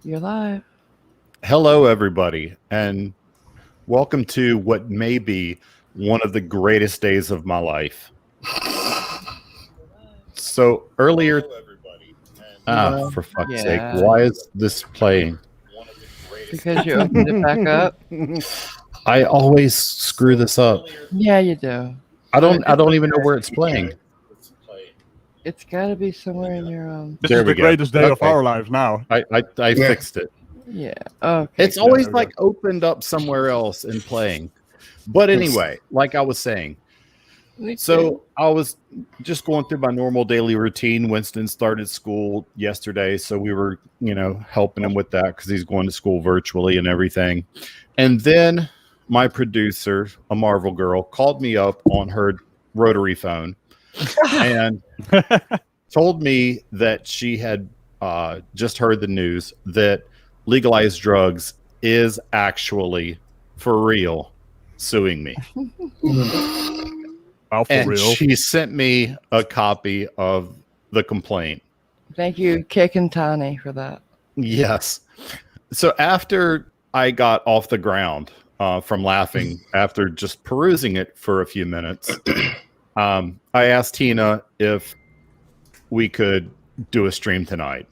You're live. Hello, everybody, and welcome to what may be one of the greatest days of my life. So earlier, for fuck's sake, why is this playing? Because you opened it back up. I always screw this up. Yeah, you do. I don't even know where it's playing. It's got to be somewhere in your This is the greatest day of our lives now. I fixed it. Yeah. Okay. It's always like opened up somewhere else and playing. But anyway, like I was saying, so I was just going through my normal daily routine. Winston started school yesterday, so we were, helping him with that because he's going to school virtually and everything. And then my producer, a Marvel girl, called me up on her rotary phone and told me that she had just heard the news that Legalize Drugs is actually for real suing me. And real. She sent me a copy of the complaint. Thank you, Kick and Tani, for that. Yes. So after I got off the ground from laughing, after just perusing it for a few minutes, I asked Tina if we could do a stream tonight.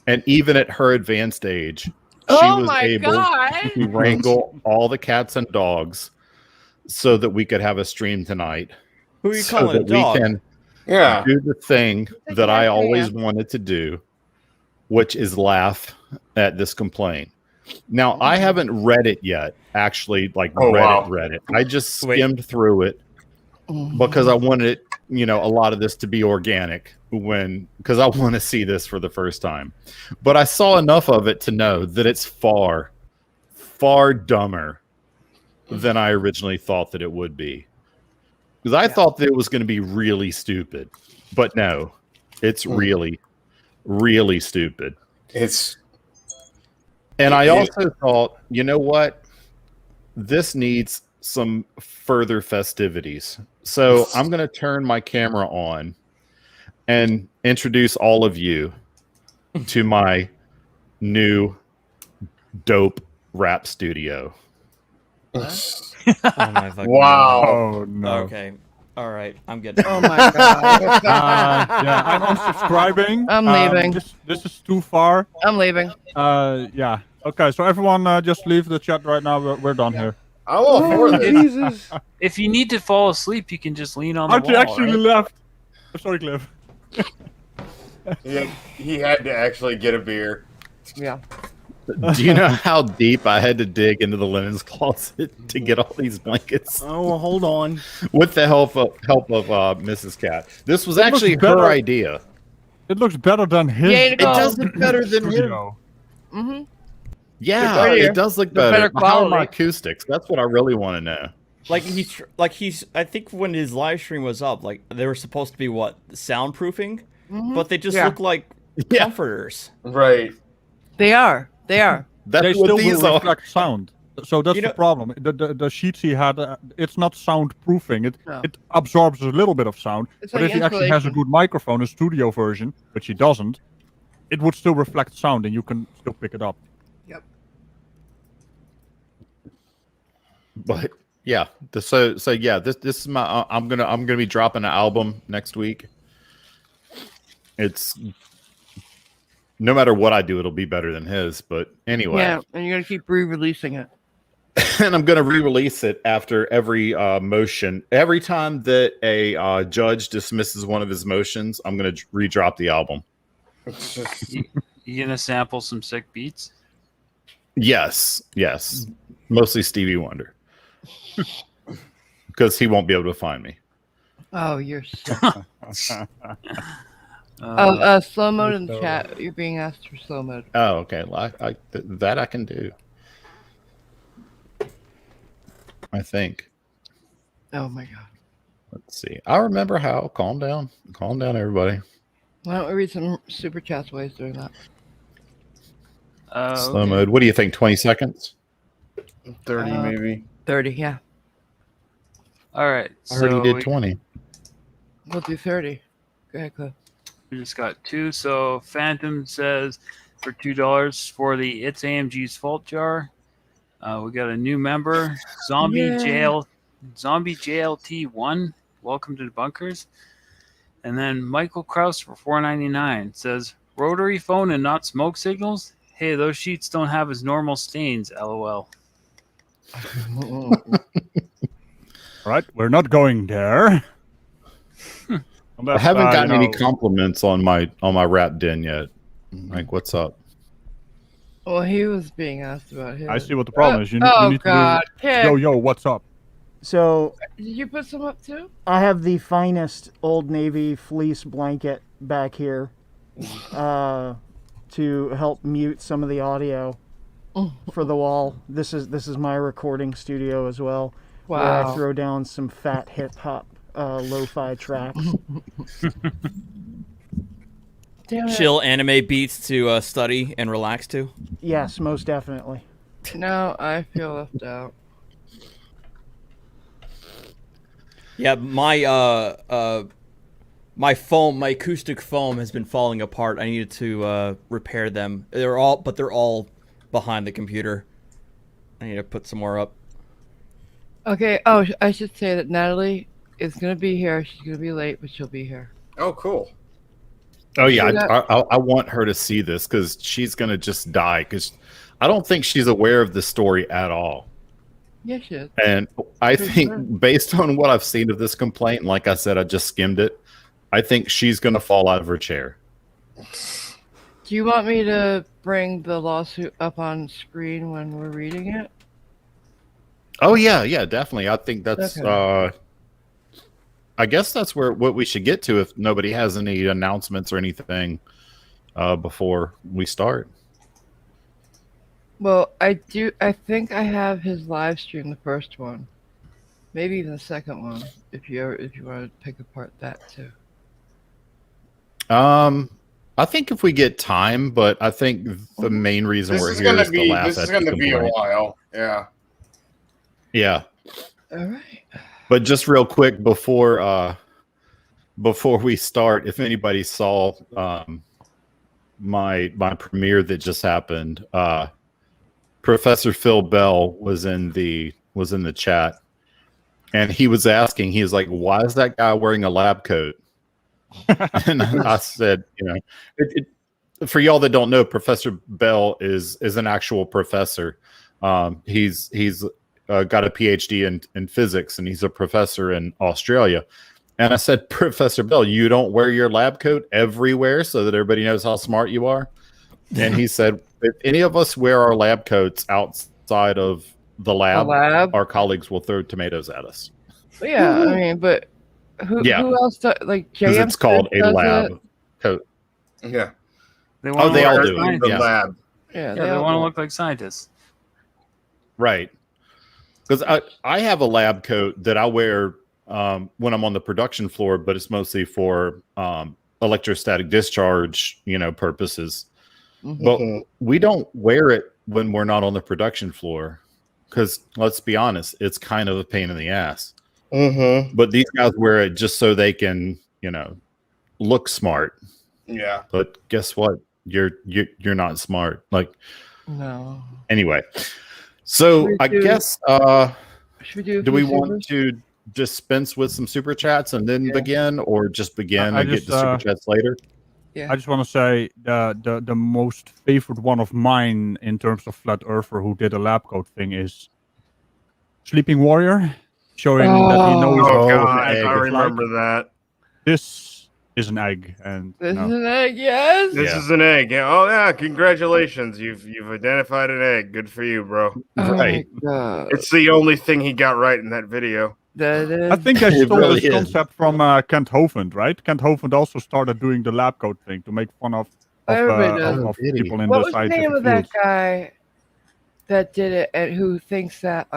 And even at her advanced age, she was able to wrangle all the cats and dogs so that we could have a stream tonight. Who are you calling a dog? We can do the thing that I always wanted to do, which is laugh at this complaint. Now, I haven't read it yet, actually, read it. I just skimmed through it because I wanted it, a lot of this to be organic because I want to see this for the first time. But I saw enough of it to know that it's far, far dumber than I originally thought that it would be. Because I thought that it was going to be really stupid. But no, it's really, really stupid. And I also thought, you know what? This needs some further festivities. So I'm going to turn my camera on and introduce all of you to my new dope rap studio. Oh my fucking wow. God. Oh no. Okay. All right. I'm getting. Oh my god. Yeah, I'm unsubscribing. I'm leaving. This is too far. I'm leaving. Yeah. Okay, so everyone just leave the chat right now. We're done here. I'm all for this. Jesus. If you need to fall asleep, you can just lean on the Archie wall. actually left. I'm sorry, Cliff. He had to actually get a beer. Yeah. Do you know how deep I had to dig into the linens closet to get all these blankets? Oh, well, hold on. With the help of Mrs. Cat. This was actually her idea. It looks better than his. It does look better than his. Mm-hmm. Yeah, it does look better. How are my acoustics? That's what I really want to know. He's. I think when his live stream was up, they were supposed to be soundproofing, but they just look like comforters. Right. They are. That's They what still these will are. reflect sound. So that's the problem. The sheets he had, it's not soundproofing. It absorbs a little bit of sound. It's but like if he actually has a good microphone, a studio version, which he doesn't, it would still reflect sound, and you can still pick it up. Yep. But yeah, so yeah, this is my. I'm gonna be dropping an album next week. It's. No matter what I do, it'll be better than his. But anyway. Yeah, and you're going to keep re-releasing it. And I'm going to re-release it after every motion. Every time that a judge dismisses one of his motions, I'm going to re-drop the album. You gonna sample some sick beats? Yes. Mostly Stevie Wonder. Because he won't be able to find me. Oh, you're so... slow mode in the chat. You're being asked for slow mode. Oh, okay. Well, that I can do. I think. Oh my god. Let's see. I remember how. Calm down. Calm down, everybody. Why don't we read some super chats ways doing that? Slow mode. What do you think? 20 seconds? 30 maybe. 30, yeah. All right. I heard you did 20. We'll do 30. Go ahead, Cliff. We just got 2. So Phantom says, for $2 for the It's AMG's Fault Jar. We got a new member, Zombie JLT1. Welcome to the bunkers. And then Michael Kraus for $4.99 says, rotary phone and not smoke signals? Hey, those sheets don't have his normal stains, LOL. All right, we're not going there. I haven't gotten any compliments on my rap den yet. Like, what's up? Well, he was being asked about his. I see what the problem is. You need to do. Yo, what's up? So, did you put some up too? I have the finest Old Navy fleece blanket back here to help mute some of the audio for the wall. This is my recording studio as well. Wow. Where I throw down some fat hip hop lo-fi tracks. Chill anime beats to study and relax to. Yes, most definitely. No, I feel left out. Yeah, my acoustic foam has been falling apart. I needed to repair them. They're all behind the computer. I need to put some more up. Okay. Oh, I should say that Natalie is gonna be here. She's gonna be late, but she'll be here. Oh, cool. Oh yeah, I want her to see this because she's gonna just die because I don't think she's aware of the story at all. Yes, she is. And I think based on what I've seen of this complaint, and like I said, I just skimmed it. I think she's gonna fall out of her chair. Do you want me to bring the lawsuit up on screen when we're reading it? Oh yeah, definitely. I think that's. Okay. I guess that's what we should get to if nobody has any announcements or anything before we start. Well, I think I have his live stream, the first one, maybe even the second one, if you want to pick apart that too. I think if we get time, but I think the main reason we're here is to laugh at This is going to be a while. Yeah. Yeah. All right. But just real quick before we start, if anybody saw my premiere that just happened, Professor Phil Bell was in the chat, and he was asking, he was like, "Why is that guy wearing a lab coat?" And I said, for y'all that don't know, Professor Bell is an actual professor. He's got a PhD in physics, and he's a professor in Australia. And I said, Professor Bell, you don't wear your lab coat everywhere so that everybody knows how smart you are? And he said, if any of us wear our lab coats outside of the lab, our colleagues will throw tomatoes at us. Yeah, I mean, but who else does, like, because it's called a lab coat. Yeah. They all do it. The lab. Yeah, they want to look like scientists. Right. Because I have a lab coat that I wear when I'm on the production floor, but it's mostly for electrostatic discharge, purposes. Mm-hmm. But we don't wear it when we're not on the production floor because, let's be honest, it's kind of a pain in the ass. Mm-hmm. But these guys wear it just so they can, look smart. Yeah. But guess what? You're not smart. Like, no. Anyway, so I guess do we want to dispense with some super chats and then begin, or just begin and get the super chats later? Yeah. I just want to say the most favorite one of mine in terms of flat earther who did a lab coat thing is Sleeping Warrior, showing that he knows. Oh God, I remember that. This is an egg, and this is an egg. Yes, this is an egg. Yeah. Oh yeah, congratulations! You've identified an egg. Good for you, bro. Right. It's the only thing he got right in that video. That is. I think I stole this concept from Kent Hovind, right? Kent Hovind also started doing the lab coat thing to make fun of people in what the scientific field. What was the name of that guy that did it and who thinks that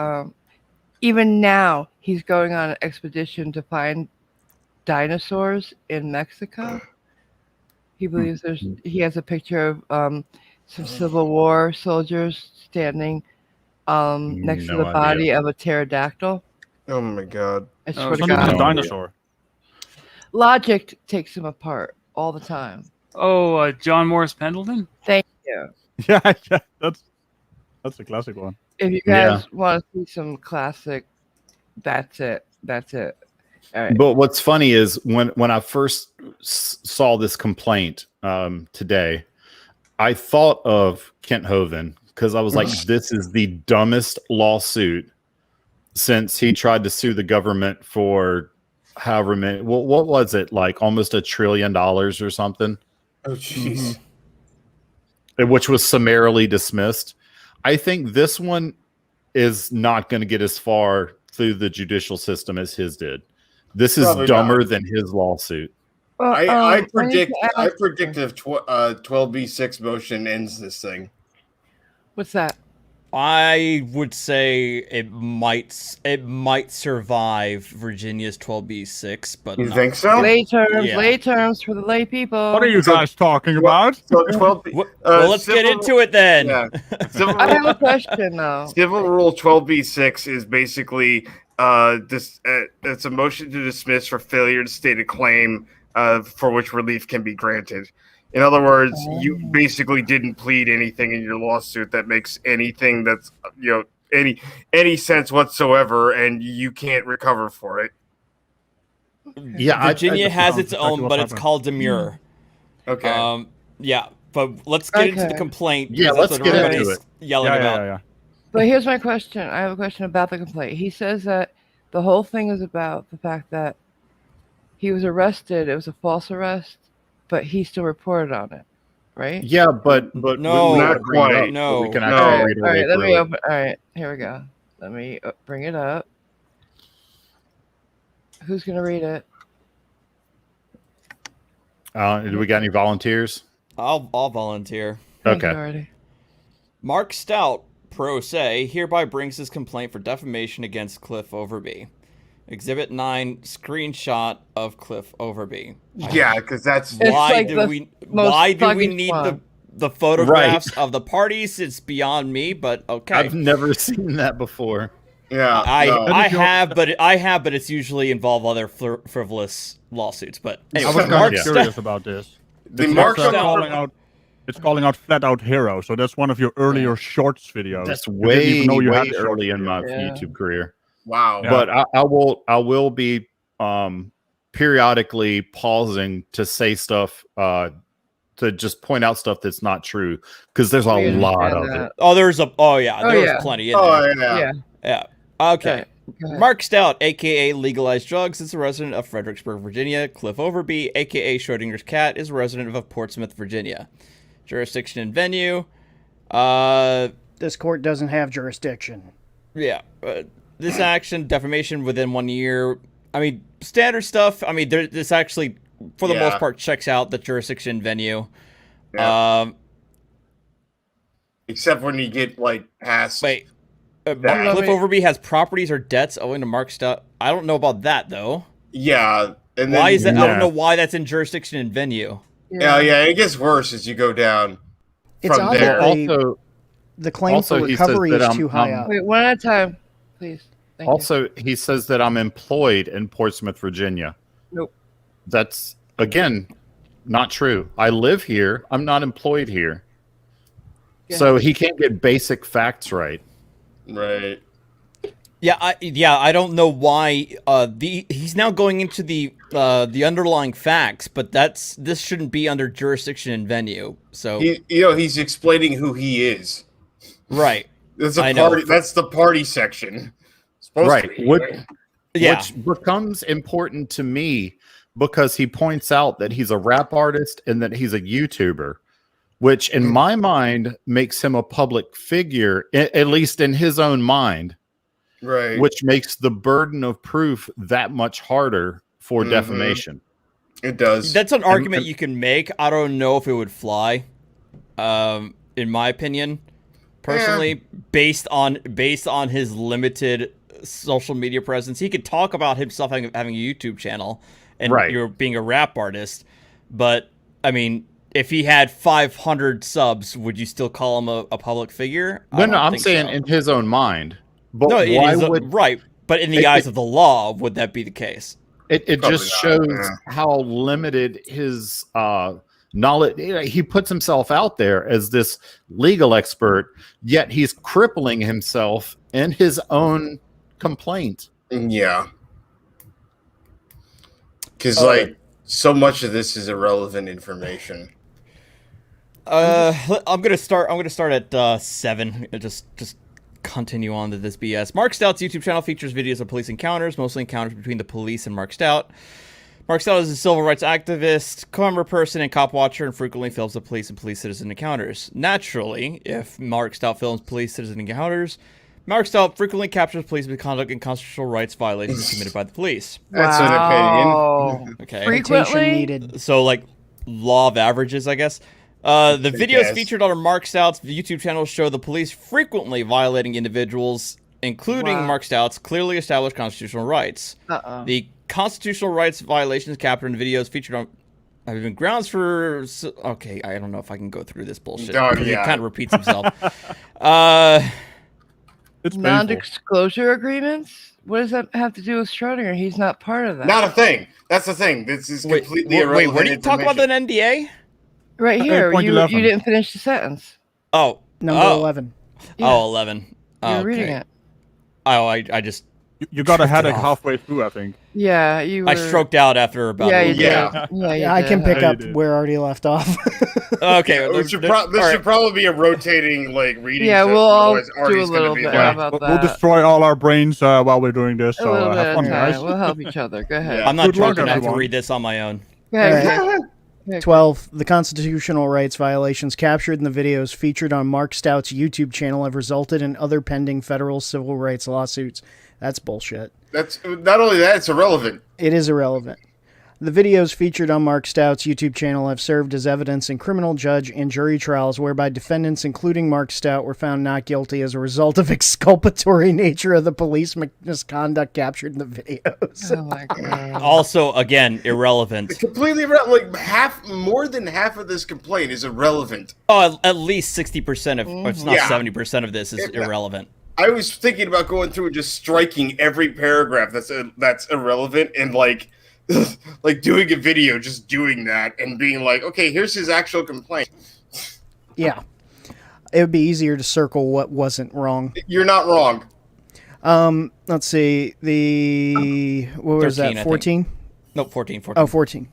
even now he's going on an expedition to find dinosaurs in Mexico? He believes he has a picture of some Civil War soldiers standing next to the body of a pterodactyl. Oh my God! I swear to God. A dinosaur. Logic takes him apart all the time. Oh, John Morris Pendleton? Thank you. Yeah. Yeah, yeah, that's a classic one. If you guys want to see some classic, that's it. That's it. All right. But what's funny is when I first saw this complaint today, I thought of Kent Hovind because I was like, this is the dumbest lawsuit since he tried to sue the government for however many. What was it, like almost $1 trillion or something? Oh, jeez. Which was summarily dismissed. I think this one is not going to get as far through the judicial system as his did. This is Probably dumber not. than his lawsuit. Well, I predict I need to if 12b6 motion ends this thing. What's that? I would say it might survive Virginia's 12b6, but You not- think so? Lay terms, Yeah. lay terms for the lay people. What are you guys talking about? So 12. Well, let's get into it then. Yeah. Civil I have rule, a question though. Civil Rule 12b6 is basically it's a motion to dismiss for failure to state a claim for which relief can be granted. In other words, you basically didn't plead anything in your lawsuit that makes anything that's any sense whatsoever, and you can't recover for it. Yeah, Virginia has its exactly own, what but it's happened. called demurrer. Okay. Yeah, but let's get into the Okay. complaint. Yeah, because that's let's what get into everybody's it. Yelling Yeah, about. yeah, yeah. But here's my question. I have a question about the complaint. He says that the whole thing is about the fact that he was arrested. It was a false arrest, but he still reported on it, right? Yeah, but No, we not gotta bring it quite. up No. so we can No. actually All right, read all our way right. Let through me it. open. All right, here we go. Let me bring it up. Who's gonna read it? Do we got any volunteers? I'll volunteer. Thank you Okay. already. Mark Stout, pro se, hereby brings his complaint for defamation against Cliff Overby. Exhibit 9, screenshot of Cliff Overby. Yeah, because that's It's like the most Why do we thuggish need one. the photographs of the parties? It's beyond me, but okay. I've never seen that before. yeah. I no. have, but it's usually involve other frivolous lawsuits. But I anyway, was kind Mark of Stout- curious about this. The It's Mark also Stout- calling out Flat Out Hero, so that's one of your earlier shorts videos. That's I didn't way, even know you had way a short early in my Yeah. YouTube career. Wow. Yeah. But I will be periodically pausing to say stuff to just point out stuff that's not true because there's a We lot understand of that. it. Oh, there's yeah. plenty in Oh there. yeah. Yeah. Yeah. Okay. All right, go ahead. Mark Stout, aka Legalize Drugs, is a resident of Fredericksburg, Virginia. Cliff Overby, aka Schrodinger's cat, is a resident of Portsmouth, Virginia. Jurisdiction and venue. This court doesn't have jurisdiction. Yeah. This action, defamation within 1 year. I mean, standard stuff. I mean, this actually, for the Yeah. most part, checks out the jurisdiction and venue. Yeah. Except when you get like past. Wait. That- Cliff Overby has properties or debts owing to Mark Stout. I don't know about that, though. Yeah. And then Why is that? I don't Yeah. know why that's in jurisdiction and venue. Yeah, yeah. It gets worse as you go down. It's From odd there. that Also, the claim also for he says recovery that is I'm- too high I'm- up. Wait, one at a time, please. Thank you. also he says that I'm employed in Portsmouth, Virginia. Nope. That's again not true. I live here. I'm not employed here. Yeah. So he can't get basic facts right. Right. Yeah, I don't know why. He's now going into the underlying facts, but this shouldn't be under jurisdiction and venue. So He's explaining who he is. right, That's a I know. party. That's the party section. Supposed Right. to be, What- right? yeah, Which becomes important to me because he points out that he's a rap artist and that he's a YouTuber, which in my mind makes him a public figure, at least in his own mind, Right. which makes the burden of proof that much harder for Mhm. defamation. It does. that's an argument and- you can make. I don't know if it would fly, in my opinion, personally, based on his limited social media presence. He could talk about himself having a YouTube channel and Right. you're being a rap artist, but I mean, if he had 500 subs, would you still call him a public figure? I No, don't I'm think saying so. in his own mind. But No, it why is would right, but in the It- eyes it- of the law, would that be the case? it Probably just not, shows yeah. how limited his knowledge. He puts himself out there as this legal expert, yet he's crippling himself in his own complaint. Yeah. Because like so much of this is irrelevant information. I'm gonna start at 7. Just continue on to this BS. Mark Stout's YouTube channel features videos of police encounters, mostly encounters between the police and Mark Stout. Mark Stout is a civil rights activist, camera person, and cop watcher, and frequently films the police and police-citizen encounters. Naturally, if Mark Stout films police-citizen encounters, Mark Stout frequently captures police misconduct and constitutional rights violations committed by the police. That's an opinion. Okay. Frequently needed. So, like, law of averages, I guess. The videos featured on Mark Stout's YouTube channel show the police frequently violating individuals, including Mark Stout's clearly established constitutional rights. The constitutional rights violations captured in videos featured on have been grounds for... Okay, I don't know if I can go through this bullshit. Because it kind of repeats himself. It's non-disclosure agreements? What does that have to do with Schrodinger? He's not part of that. Not a thing. That's the thing. This is completely irrelevant. Wait, where do you talk about an NDA? Right here. point You 11. didn't finish the sentence. Oh. Number 11. Yeah. Oh, 11. You're reading it. Oh, I just... You got a headache halfway through, I think. Yeah, you were... I stroked out after about... Yeah, you did. Yeah. Yeah, I can pick Yeah, up you did. where I already left off. Okay. This should probably be a rotating like reading. Yeah, session, we'll all otherwise do a Artie's gonna little be bit. like- How about We'll that? destroy all our brains while we're doing this. A So little bit have at fun, a time. guys. We'll help each other. Go ahead. Yeah. I'm not Good luck, drunk enough to everyone. read this on my own. Go ahead. Yeah. 12. The constitutional rights violations captured in the videos featured on Mark Stout's YouTube channel have resulted in other pending federal civil rights lawsuits. That's bullshit. That's not only that; it's irrelevant. It is irrelevant. The videos featured on Mark Stout's YouTube channel have served as evidence in criminal judge and jury trials whereby defendants, including Mark Stout, were found not guilty as a result of exculpatory nature of the police misconduct captured in the videos. Oh my god. Also, again, irrelevant. Completely more than half of this complaint is irrelevant. Oh, at least 60% of, if it's not Yeah. 70% of this is irrelevant. I was thinking about going through and just striking every paragraph that's irrelevant and like doing a video, just doing that and being like, okay, here's his actual complaint. Yeah. It would be easier to circle what wasn't wrong. You're not wrong. Let's see. What was 13, I that? think. 14? Nope, 14. Oh, 14.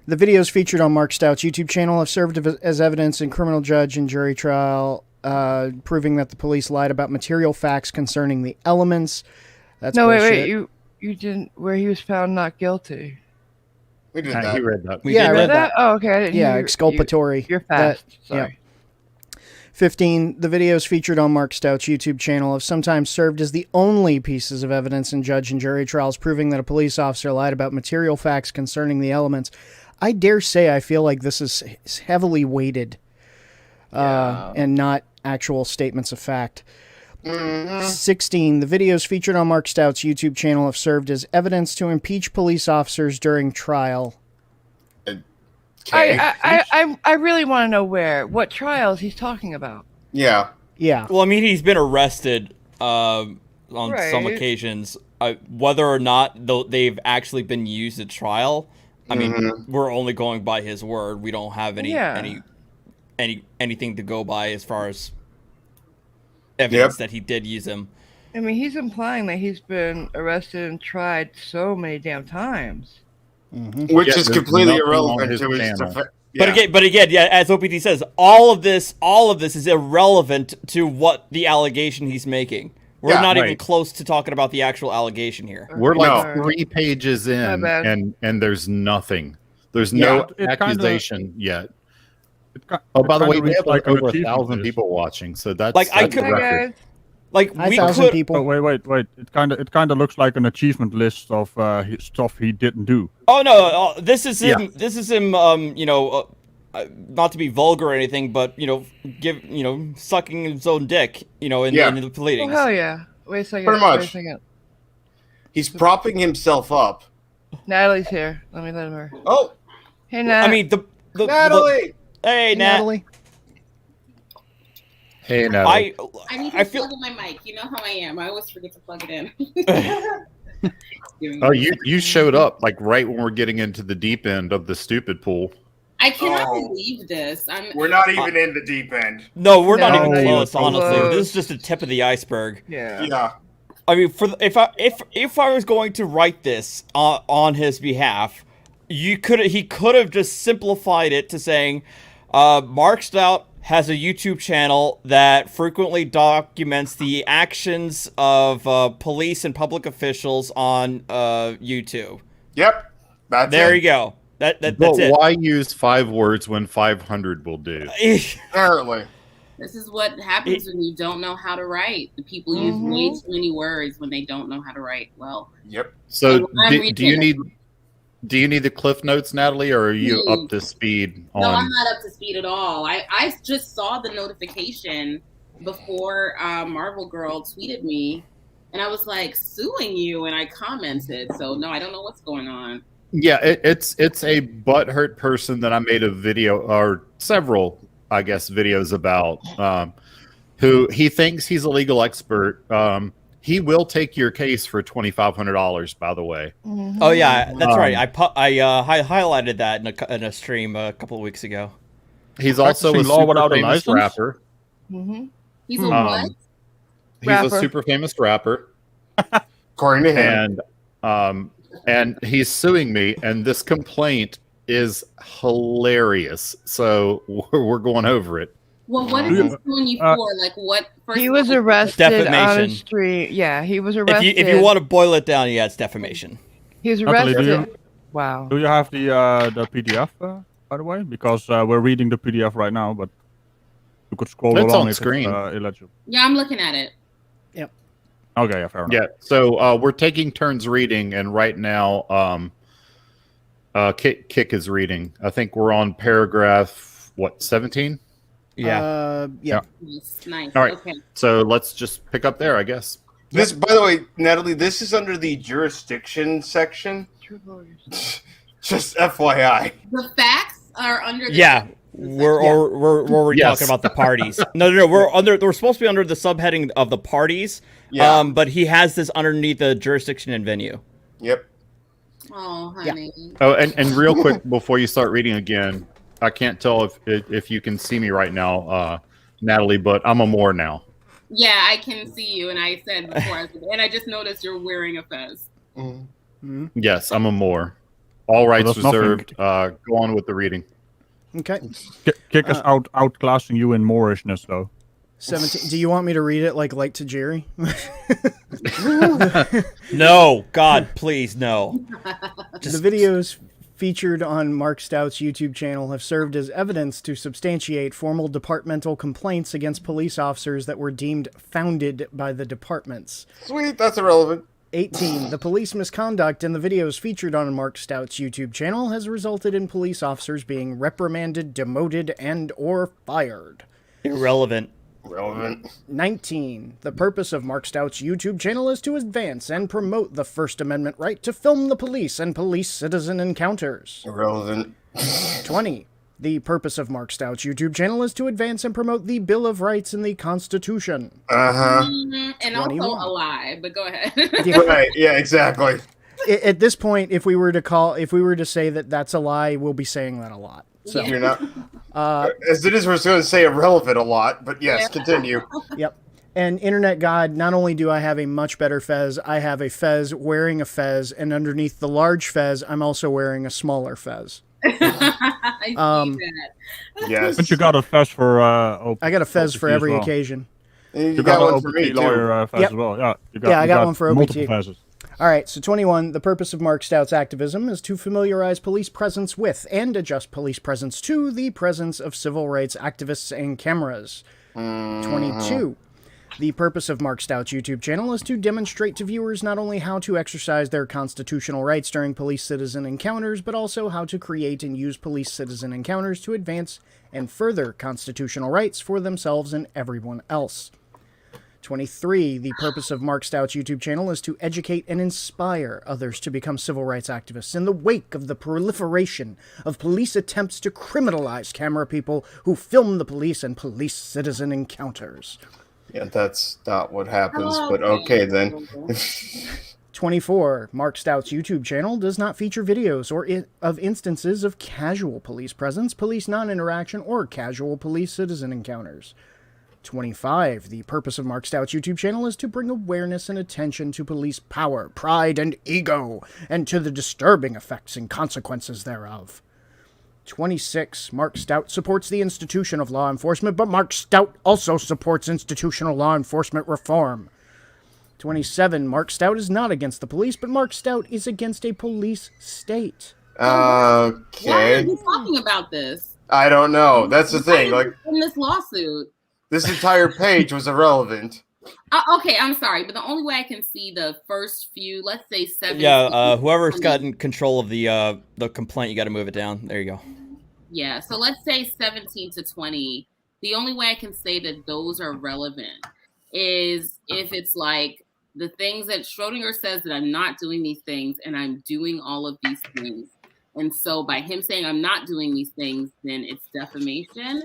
The videos featured on Mark Stout's YouTube channel have served as evidence in criminal judge and jury trial, proving that the police lied about material facts concerning the elements. That's No, bullshit. wait. You didn't. Where he was found not guilty. We did He that. read that. We Yeah, did I read that. that. Oh, okay. I didn't Yeah, hear exculpatory. You're fast. That- yeah. Sorry. 15. The videos featured on Mark Stout's YouTube channel have sometimes served as the only pieces of evidence in judge and jury trials proving that a police officer lied about material facts concerning the elements. I dare say I feel like this is heavily weighted and not actual statements of fact. 16. The videos featured on Mark Stout's YouTube channel have served as evidence to impeach police officers during trial. Okay. I really want to know what trials he's talking about. Yeah. Yeah. Well, I mean, he's been arrested on some Right. occasions. Whether or not they've actually been used at trial, I mean, we're only going by his word. We don't have anything to go by as far as evidence that he did use them. I mean, he's implying that he's been arrested and tried so many damn times. Which Yeah, is there's completely nothing on irrelevant his to his channel. defense. But again, yeah, as OPT says, all of this is irrelevant to what the allegation he's making. We're Yeah, not even right. close to talking about the actual allegation here. We're like No. 3 pages in, My bad. and there's nothing. There's no It kinda- accusation yet. It Oh, by the way, kinda we reads have like an over achievement 1,000 list. people watching, so that's Like, I that's could- a Hi record. guys. Like we 5,000 could. people. Oh, wait. It kind of looks like an achievement list of stuff he didn't do. Oh no, this is him. Yeah. This is him. Not to be vulgar or anything, but sucking his own dick. In the Oh pleadings. hell yeah! Wait a second. Pretty Wait a much. second. He's propping himself up. Natalie's here. Let me let her. Oh, Hey Nat. I mean the Natalie! hey Nat. Natalie? Hey, now. I need to I feel- plug in my mic. You know how I am. I always forget to plug it in. Oh, you showed up like right when we're getting into the deep end of the stupid pool. I cannot Oh. believe this. We're not even in the deep end. No, we're not No, even not even close. Honestly, close. this is just the tip of the iceberg. Yeah. Yeah. I mean, if I was going to write this on his behalf, he could have just simplified it to saying, Mark Stout has a YouTube channel that frequently documents the actions of police and public officials on YouTube. Yep. That's There it. you go. That's But it. why use 5 words when 500 will do? Apparently. This is what happens when you don't know how to write. The people use way too many words when they don't know how to write well. Yep. So I'm do reading you it. need the cliff notes, Natalie, or are you Please. up to speed on? No, I'm not up to speed at all. I just saw the notification before Marvel Girl tweeted me, and I was like, suing you, and I commented. So, no, I don't know what's going on. Yeah, it's a butthurt person that I made a video or several, I guess, videos about, who he thinks he's a legal expert. He will take your case for $2,500, by the way. Oh yeah, that's right. I highlighted that in a stream a couple of weeks ago. He's also a Practicing law super without a famous license? rapper. He's a what? He's Rapper. a super famous rapper, According to him. and he's suing me. And this complaint is hilarious. So we're going over it. Well, what is he suing you for? Like, what? First He of was all, arrested on a Defamation. street. Yeah, he was arrested. If you want to boil it down, yeah, it's defamation. he was Natalie, arrested. Wow. Do you have the PDF, by the way? Because we're reading the PDF right now, but you could scroll It's along on if screen. it's illegible. Yeah, I'm looking at it. Okay, yeah, fair enough. Yeah. So we're taking turns reading, and right now, Kick is reading. I think we're on paragraph 17. Yeah. Yeah. Nice. All right. Okay. So let's just pick up there, I guess. This, by the way, Natalie, this is under the jurisdiction section. Just FYI. The facts are under. The Yeah, we're Yes. talking about the parties. No. We're supposed to be under the subheading of the parties. Yeah. But he has this underneath the jurisdiction and venue. Yep. Oh, honey. Oh, and real quick before you start reading again, I can't tell if you can see me right now, Natalie, but I'm a Moore now. Yeah, I can see you, and I said before, and I just noticed you're wearing a fez. Yes, I'm a Moore. All rights that's nothing. reserved. Go on with the reading. Okay. Kick us outclassing you in Moorishness, though. 17. Do you want me to read it like Light to Jerry? No, God, please, no. The videos featured on Mark Stout's YouTube channel have served as evidence to substantiate formal departmental complaints against police officers that were deemed founded by the departments. Sweet, that's irrelevant. 18. The police misconduct in the videos featured on Mark Stout's YouTube channel has resulted in police officers being reprimanded, demoted, and or fired. Irrelevant. Relevant. 19. The purpose of Mark Stout's YouTube channel is to advance and promote the First Amendment right to film the police and police-citizen encounters. Irrelevant. 20. The purpose of Mark Stout's YouTube channel is to advance and promote the Bill of Rights and the Constitution. Uh-huh. And also 21. a lie, but go ahead. Right, yeah, exactly. At this point, if we were to say that that's a lie, we'll be saying that a lot. So, You're not. As it is, we're going to say irrelevant a lot, but yes, Yeah. continue. Yep. And Internet God, not only do I have a much better fez, I have a fez wearing a fez, and underneath the large fez, I'm also wearing a smaller fez. I see that. Yes. But you got a fez for I got a fez for OPT as every well. occasion. You You got got one an for me, OPT lawyer too. fez Yep. as well. Yeah, Yeah, I you got one for multiple OPT. fezes. All right, so 21. The purpose of Mark Stout's activism is to familiarize police presence with and adjust police presence to the presence of civil rights activists and cameras. 22. The purpose of Mark Stout's YouTube channel is to demonstrate to viewers not only how to exercise their constitutional rights during police-citizen encounters, but also how to create and use police-citizen encounters to advance and further constitutional rights for themselves and everyone else. 23. The purpose of Mark Stout's YouTube channel is to educate and inspire others to become civil rights activists in the wake of the proliferation of police attempts to criminalize camera people who film the police and police-citizen encounters. Yeah, that's not what happens, but okay then. 24. Mark Stout's YouTube channel does not feature videos of instances of casual police presence, police non-interaction, or casual police-citizen encounters. 25. The purpose of Mark Stout's YouTube channel is to bring awareness and attention to police power, pride, and ego, and to the disturbing effects and consequences thereof. 26. Mark Stout supports the institution of law enforcement, but Mark Stout also supports institutional law enforcement reform. 27. Mark Stout is not against the police, but Mark Stout is against a police state. Why are Okay. you talking about this? I don't know. That's the thing. Why are Like, you in this lawsuit? this entire page was irrelevant. Okay, I'm sorry, but the only way I can see the first few, let's say 7. Yeah, whoever's gotten control of the complaint, you got to move it down. There you go. Yeah, so let's say 17 to 20. The only way I can say that those are relevant is if it's like the things that Schrodinger says that I'm not doing these things and I'm doing all of these things. And so by him saying I'm not doing these things, then it's defamation.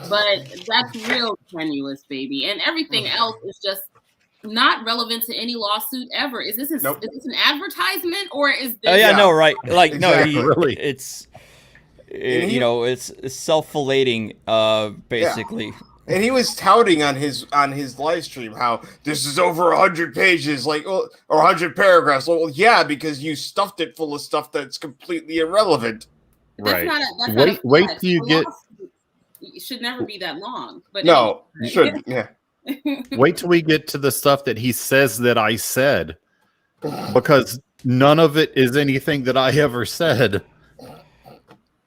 But that's real tenuous, baby. And everything else is just not relevant to any lawsuit ever. Is this Nope. is this an advertisement or is this? Oh yeah, Yeah. no, right? Like Exactly. no, Really. it's And he- you know, it's self-flating, basically. And he was touting on his live stream how this is over 100 pages, like, or 100 paragraphs. Well, yeah, because you stuffed it full of stuff that's completely irrelevant. That's Right. not a, that's Wait- not a wait flex. till you A get- lawsuit should never be that long. But No, you anyway. shouldn't. Yeah. Wait till we get to the stuff that he says that I said, because none of it is anything that I ever said.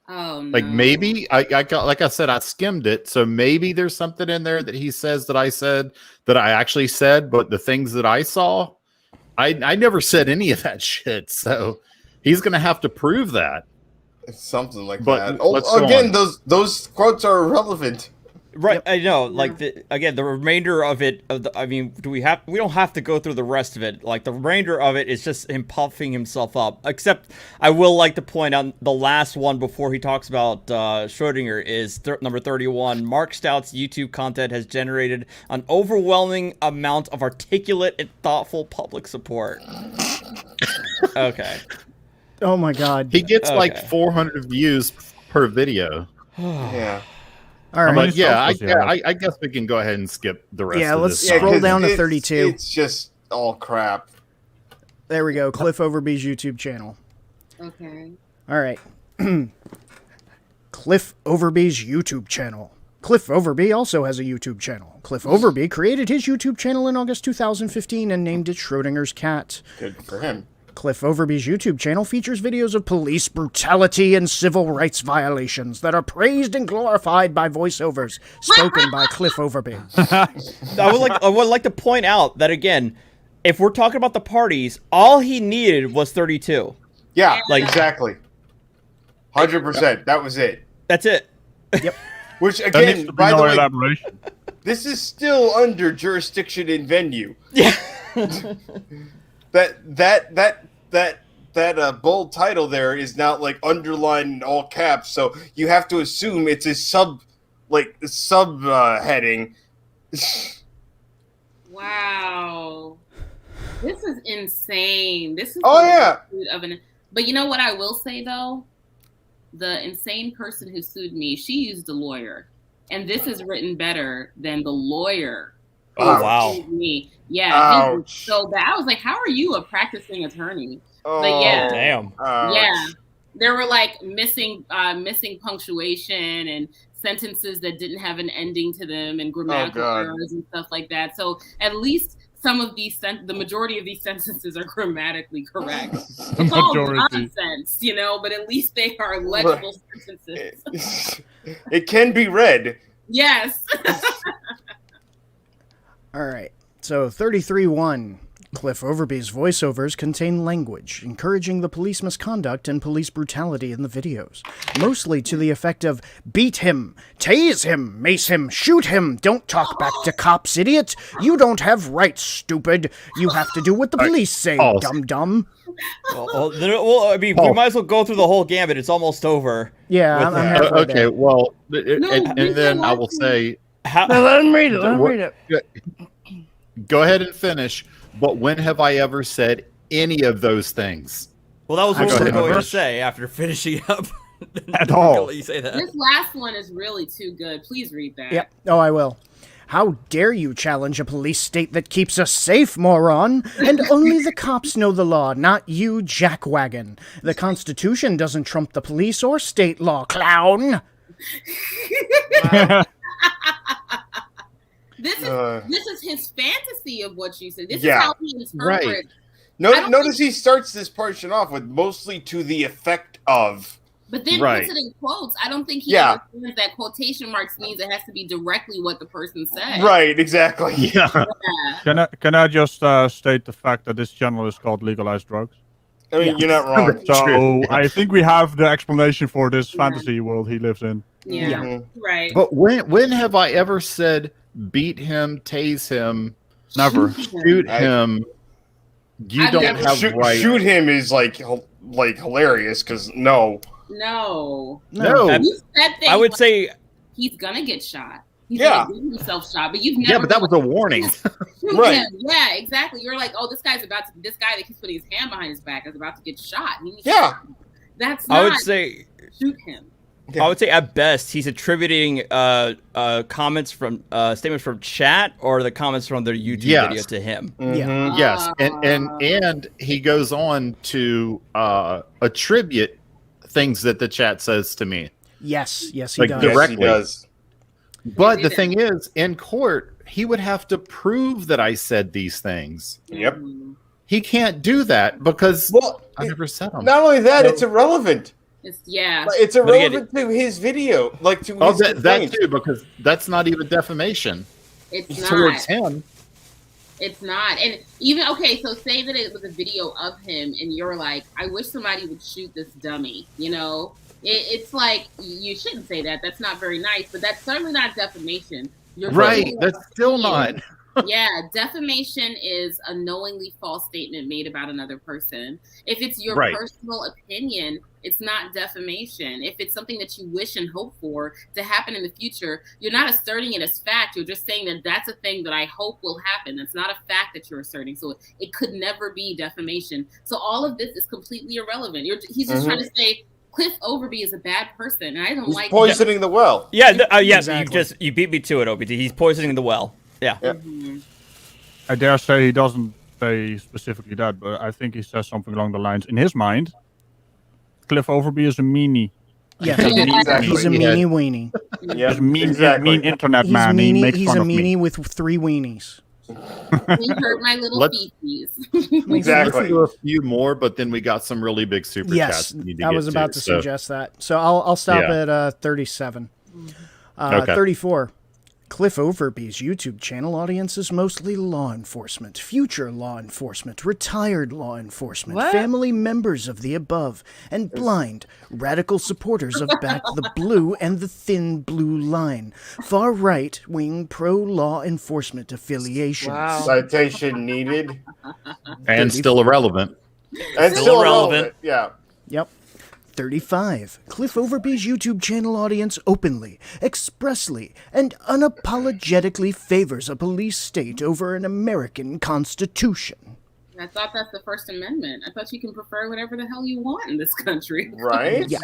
Oh no. Like maybe I got, like I said, I skimmed it, so maybe there's something in there that he says that I said that I actually said, but the things that I saw, I never said any of that shit. So he's gonna have to prove that. It's something like But that. let's go Again, on. those quotes are irrelevant. Right, I know. Like again, the remainder of it. I mean, we don't have to go through the rest of it. Like the remainder of it is just him puffing himself up. Except, I will like to point out the last one before he talks about Schrodinger is number 31. Mark Stout's YouTube content has generated an overwhelming amount of articulate and thoughtful public support. Okay. Oh my god. He gets like Okay. 400 views per video. Yeah. All I'm right. like, yeah, It's also- I guess we can go ahead and skip the rest. Yeah, of let's this. Yeah, scroll 'cause down to it's- 32. It's just all crap. There we go. Cliff Overby's YouTube channel. Okay. All right. Cliff Overby's YouTube channel. Cliff Overby also has a YouTube channel. Cliff Overby created his YouTube channel in August 2015 and named it Schrodinger's Cat. Good for him. Cliff Overby's YouTube channel features videos of police brutality and civil rights violations that are praised and glorified by voiceovers spoken by Cliff Overby. I would like to point out that again, if we're talking about the parties, all he needed was 32. Yeah, Like- exactly. 100%. That was it. That's it. Which There needs again, to be by no the way, elaboration. this is still under jurisdiction in venue. Yeah. That bold title there is not like underlined in all caps, so you have to assume it's a sub heading. Wow. This is insane. This is Oh, the yeah. magnitude of but you know what I will say though? The insane person who sued me, she used a lawyer. And this is written better than the lawyer. who Oh, wow. sued me. Yeah. He was Ouch. so bad. I was like, how are you a practicing attorney? Oh, yeah. Damn. ouch. Yeah. There were like missing punctuation and sentences that didn't have an ending to them and grammatical God. errors and stuff like that. So at least some of these the majority of these sentences are grammatically correct. It's all majority. nonsense, you know, but at least they are legible sentences. It can be read. Yes. All right. So 33.1. Cliff Overby's voiceovers contain language encouraging the police misconduct and police brutality in the videos, mostly to the effect of beat him, tase him, mace him, shoot him, don't talk back to cops, idiot, you don't have rights, stupid, you have to do what the police say, Oh. dum-dum. Well, I mean, we might as well go through the whole gambit. It's almost over. Yeah, With I'm that. halfway Okay, there. well, No, and then I will say, How, No, let him read it. Let him What- read it. go ahead and finish. But when have I ever said any of those things. Well, that was what Go we were ahead, going to Chris. say after finishing up. At all. You say that. This last one is really too good. Please read that. Yep. Oh, I will. How dare you challenge a police state that keeps us safe, moron? And only the cops know the law, not you, jackwagon. The Constitution doesn't trump the police or state law, clown. This is his fantasy of what you said. This Yeah. is how he interprets. Right. Notice he starts this portion off with mostly to the effect of. But then Right. puts it in quotes. I don't think he understands that quotation marks means it has to be directly what the person said. Right, exactly. Yeah. Yeah. Can I just state the fact that this channel is called Legalize Drugs? I mean, you're not wrong. So I think we have the explanation for this fantasy world he lives in. Yeah. Mhm. Right. But when have I ever said beat him, tase him, Never. shoot him? You I don't never have right. Shoot him is like hilarious because no. No. No. You said things I would like, say he's gonna get shot. He's Yeah. gonna get himself shot. But you've never Yeah, but that was a warning. shoot Right. him. Yeah, exactly. You're like, oh, this guy that keeps putting his hand behind his back is about to get shot. He needs to Yeah. shoot him. That's not I would say shoot him. I would say at best he's attributing comments from statements from chat or the comments from their YouTube Yes. video to him. Mhm. Yes, and he goes on to attribute things that the chat says to me. Yes, he Like does. directly. Yes, he does. But the thing is, in court, he would have to prove that I said these things. Yep. Mhm. He can't do that because Well, I never said them. not only that, it's irrelevant. Yeah. It's again, irrelevant to his video, like to Oh, his that complaint. too, because that's not even defamation. It's Towards not. him. It's not. And even, okay, so say that it was a video of him and you're like, I wish somebody would shoot this dummy, you know? It's like, you shouldn't say that. That's not very nice, but that's certainly not defamation. You're Right. saying That's still not. Yeah, defamation is a knowingly false statement made about another person. If it's your Right. personal opinion, it's not defamation. If it's something that you wish and hope for to happen in the future, you're not asserting it as fact. You're just saying that that's a thing that I hope will happen. That's not a fact that you're asserting. So it could never be defamation. So all of this is completely irrelevant. He's just trying to say Cliff Overby is a bad person, and I don't He's like poisoning the well. Yeah, yeah. Exactly. You beat me to it, OBT. He's poisoning the well. Yeah. Mhm. I dare say he doesn't say specifically that, but I think he says something along the lines, in his mind, Cliff Overby is a meanie. Yeah, Exactly. he's a Yeah. meanie weenie. Yeah, He's a mean, exactly. mean internet He's man. He meanie. makes He's fun a of me. meanie with 3 weenies. He hurt my little Let's- feces. Exactly. Let's do a few more, but then we got some really big super Yes, chats we need to I get was about to so- suggest that. So I'll stop Yeah. at 37. Okay. 34. Cliff Overby's YouTube channel audience is mostly law enforcement, future law enforcement, retired law enforcement, What? family members of the above, and blind, radical supporters of Back the Blue and the Thin Blue Line, far right-wing pro-law enforcement affiliations. Wow. Citation needed. And still irrelevant. And Still still irrelevant. irrelevant. Yeah. Yep. 35. Cliff Overby's YouTube channel audience openly, expressly, and unapologetically favors a police state over an American constitution. I thought that's the First Amendment. I thought you can prefer whatever the hell you want in this country. Right? Yeah.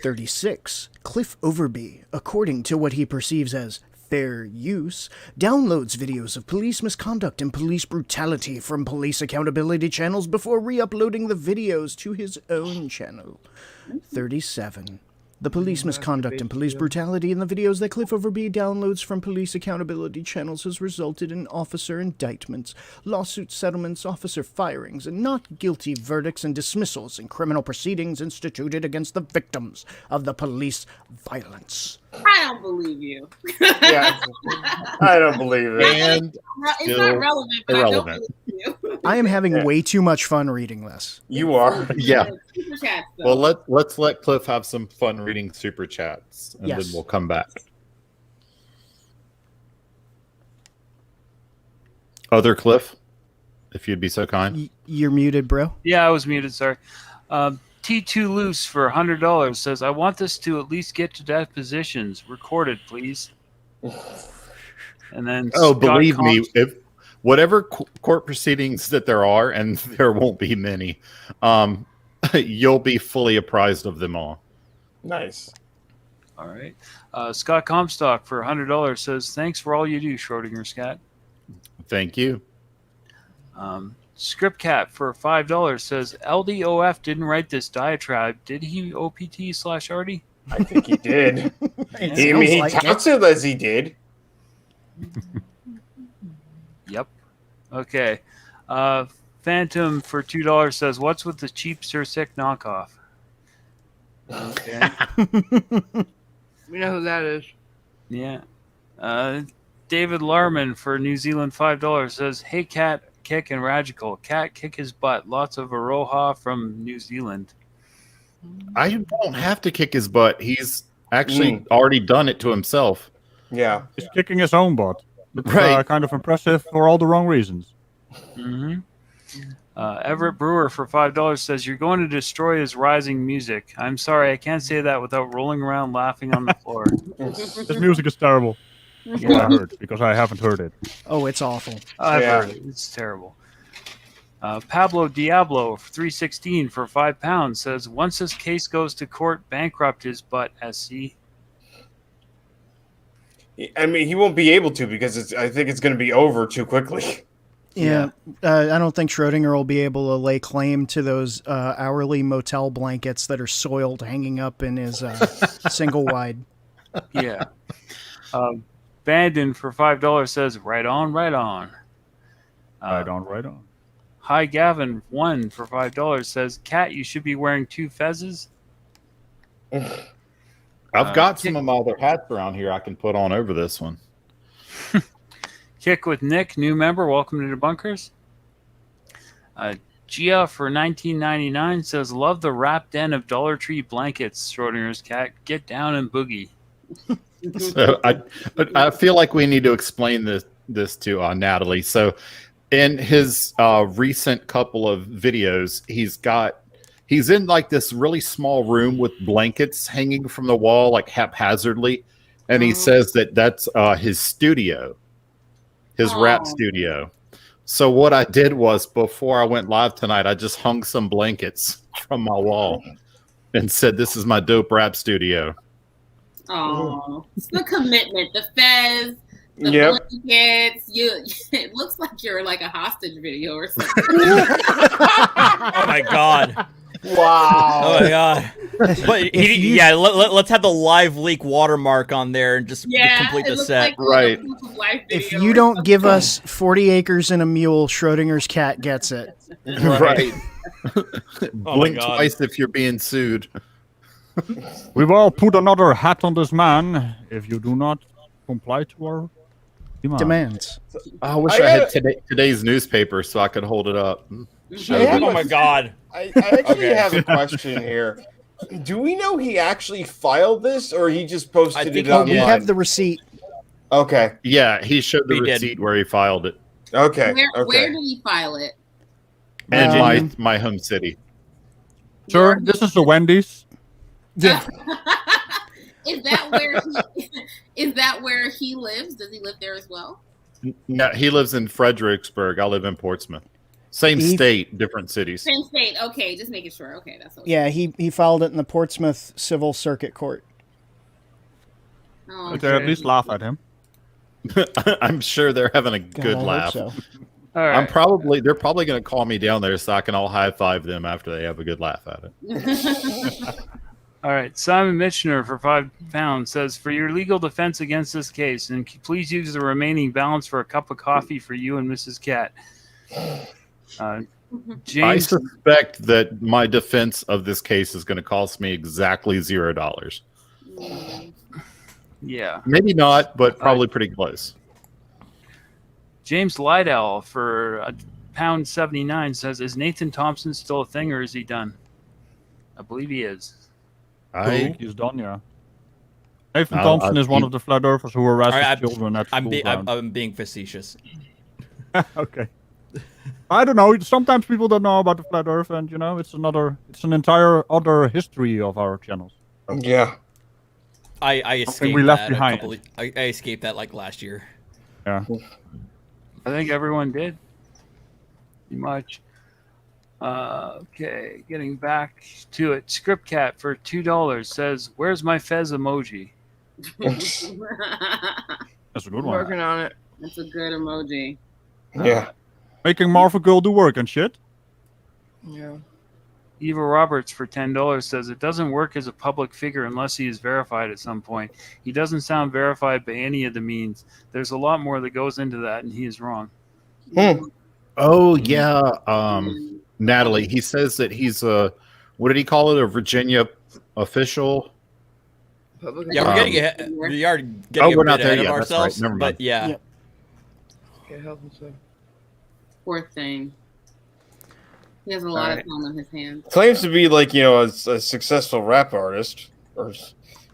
36. Cliff Overby, according to what he perceives as fair use, downloads videos of police misconduct and police brutality from police accountability channels before re-uploading the videos to his own channel. 37. The police misconduct and police brutality in the videos that Cliff Overby downloads from police accountability channels has resulted in officer indictments, lawsuit settlements, officer firings, and not guilty verdicts and dismissals in criminal proceedings instituted against the victims of the police violence. I don't believe you. Yeah. I don't believe it. And It's Still not relevant, but irrelevant. I don't believe you. I am having Yeah. way too much fun reading this. You are. yeah. Super chats, though. Well, let's let Cliff have some fun reading super chats, and Yes. then we'll come back. Other Cliff, if you'd be so kind. You're muted, bro. Yeah, I was muted. Sorry. T2 Loose for $100 says, I want this to at least get to depositions. Recorded, please. And then Oh, Scott believe me, Combs- if whatever court proceedings that there are, and there won't be many, you'll be fully apprised of them all. Nice. All right. Scott Comstock for $100 says, "Thanks for all you do, Schrodinger Scat." Thank you. Scriptcat for $5 says, "LDOF didn't write this diatribe. Did he, OPT/Artie?" I think he did. It He sounds like it. counts it as he did. Yep. Okay. Phantom for $2 says, "What's with the cheap Sir Sick knockoff?" Okay. We know who that is. Yeah. David Larman for New Zealand $5 says, "Hey Cat, kick and Radical. Cat, kick his butt. Lots of Aroha from New Zealand." I won't have to kick his butt. He's actually already done it to himself. Yeah. He's kicking his own butt. It's Right. kind of impressive for all the wrong reasons. Mm-hmm. Everett Brewer for $5 says, "You're going to destroy his rising music. I'm sorry, I can't say that without rolling around laughing on the floor." This music is terrible. That's what I heard, because I haven't heard it. Oh, it's awful. I've Yeah. heard it. It's terrible. Pablo Diablo for 316 for £5 says, "Once this case goes to court, bankrupt his butt, SC." I mean, he won't be able to because I think it's going to be over too quickly. Yeah, I don't think Schrodinger will be able to lay claim to those hourly motel blankets that are soiled hanging up in his single wide. Yeah. Bandon for $5 says, "Right on, right on." Right on. Hi Gavin 1 for $5 says, "Cat, you should be wearing 2 fezzes." I've got some of my other hats around here I can put on over this one. Kick with Nick, new member. Welcome to the bunkers. Gia for $19.99 says, "Love the wrap den of Dollar Tree blankets, Schrodinger's Cat. Get down and boogie." So I feel like we need to explain this to Natalie. So in his recent couple of videos, he's in like this really small room with blankets hanging from the wall like haphazardly, and he says that that's his studio, his rap studio. So what I did was, before I went live tonight, I just hung some blankets from my wall and said, "This is my dope rap studio." Oh, it's the commitment, the fez, the blankets. It looks like you're like a hostage video or something. Oh my god. Wow. Oh my god. But let's have the live leak watermark on there and just complete the set. Like right. If you don't give us 40 acres and a mule, Schrodinger's Cat gets it. Right. Blink twice if you're being sued. We will put another hat on this man if you do not comply to our demands. I wish I had today's newspaper so I could hold it up. Oh my god. I actually have a question here. Do we know he actually filed this, or he just posted it online? We have the receipt. Okay. Yeah, he showed the receipt where he filed it. Okay. Where did he file it? And my home city. Sir, this is the Wendy's. Yeah. Is that where he lives? Does he live there as well? No, he lives in Fredericksburg. I live in Portsmouth. Same state, different cities. Same state. Okay, just making sure. Okay, that's what. Yeah, he filed it in the Portsmouth Civil Circuit Court. Oh, But they at least laugh at him. I'm sure they're having a good I laugh. hope so. All right. They're probably going to call me down there so I can all high five them after they have a good laugh at it. All right. Simon Mitchner for £5 says, "For your legal defense against this case, and please use the remaining balance for a cup of coffee for you and Mrs. Cat." James, I suspect that my defense of this case is going to cost me exactly $0. yeah. Maybe not, but probably pretty close. James Lydell for £1.79 says, "Is Nathan Thompson still a thing, or is he done?" I believe he is. He's done, yeah. Nathan Thompson is one of the flat earthers who arrested children at school. I'm being facetious. Okay. I don't know. Sometimes people don't know about the flat Earth, and it's an entire other history of our channels. Yeah. I escaped we left that behind. I escaped that like last year. Yeah. I think everyone did. Pretty much. Okay, getting back to it. Scriptcat for $2 says, "Where's my Fez emoji?" That's a good one. Working on it. That's a good emoji. Yeah. Making Marvel Girl do work and shit. Yeah. Eva Roberts for $10 says, "It doesn't work as a public figure unless he is verified at some point. He doesn't sound verified by any of the means. There's a lot more that goes into that, and he is wrong." Oh yeah, Natalie. He says that he's a, what did he call it? A Virginia official. Yeah, we're getting ahead. We are getting we're a not bit there ahead yet. of That's right. ourselves. Never mind. But yeah. Okay, help himself. Poor thing. He has a lot of time on his hands. Claims to be like, you know, a successful rap artist, or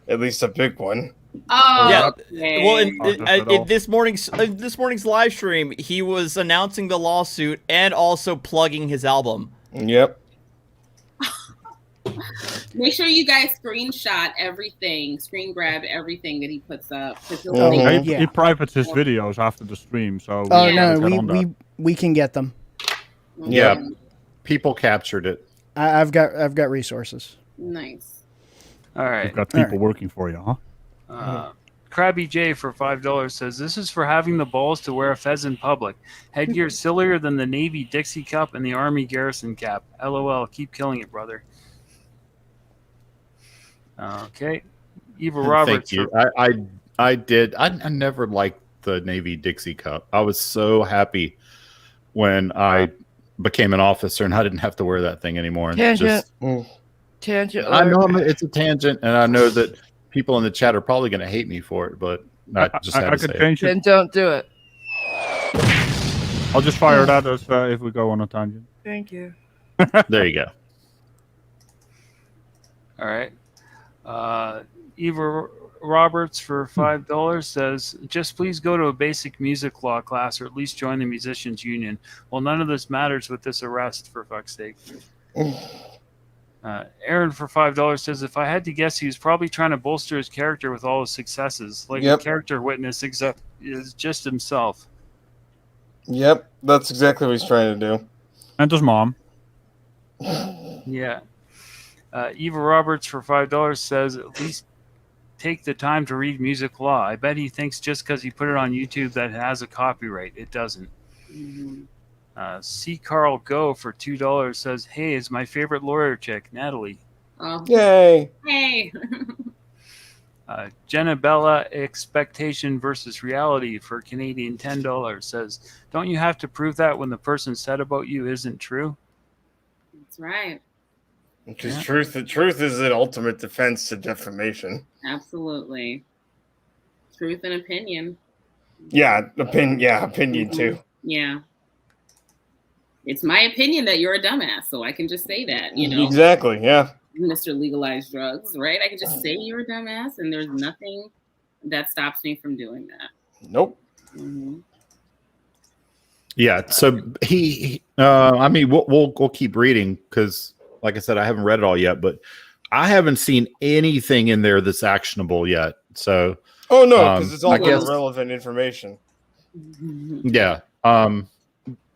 at least a big one. Oh, Yeah. okay. Well, in this morning's live stream, he was announcing the lawsuit and also plugging his album. Yep. Make sure you guys screenshot everything, screen grab everything that he puts up. 'Cause he'll Oh, think- He privates his videos after the stream, so Oh Yeah. no, we can get them. Yeah, people captured it. I've got resources. Nice. All right. You've got people working for you, huh? Krabby J for $5 says, "This is for having the balls to wear a fez in public. Headgear sillier than the Navy Dixie Cup and the Army Garrison cap. LOL. Keep killing it, brother." Okay. Eva Roberts. Thank you. I did. I never liked the Navy Dixie Cup. I was so happy when I became an officer and I didn't have to wear that thing anymore. And Tangent. Tangent. I know it's a tangent, and I know that people in the chat are probably going to hate me for it, but I just had to say could change Then it. don't do it. I'll just fire that as if we go on a tangent. Thank you. There you go. All right. Eva Roberts for $5 says, "Just please go to a basic music law class or at least join the musicians union. Well, none of this matters with this arrest, for fuck's sake." Aaron for $5 says, "If I had to guess, he was probably trying to bolster his character with all his successes, like a character witness, except is just himself." Yep, that's exactly what he's trying to do. And his mom. Yeah. Eva Roberts for $5 says, "At least take the time to read music law. I bet he thinks just because he put it on YouTube that it has a copyright. It doesn't." C. Carl Go for $2 says, "Hey, is my favorite lawyer chick, Natalie." Oh. Yay. Hey. Jenna Bella Expectation versus Reality for Canadian $10 says, "Don't you have to prove that when the person said about you isn't true?" That's right. Because the truth is an ultimate defense to defamation. Absolutely. Truth and opinion. Yeah, opinion too. Yeah. It's my opinion that you're a dumbass, so I can just say that, you know. Exactly, yeah. Mr. Legalize Drugs, right? I can just say you're a dumbass, and there's nothing that stops me from doing that. Nope. Yeah. So I mean, we'll keep reading because, like I said, I haven't read it all yet, but I haven't seen anything in there that's actionable yet. So. Oh no, because it's all I guess, irrelevant information. Yeah.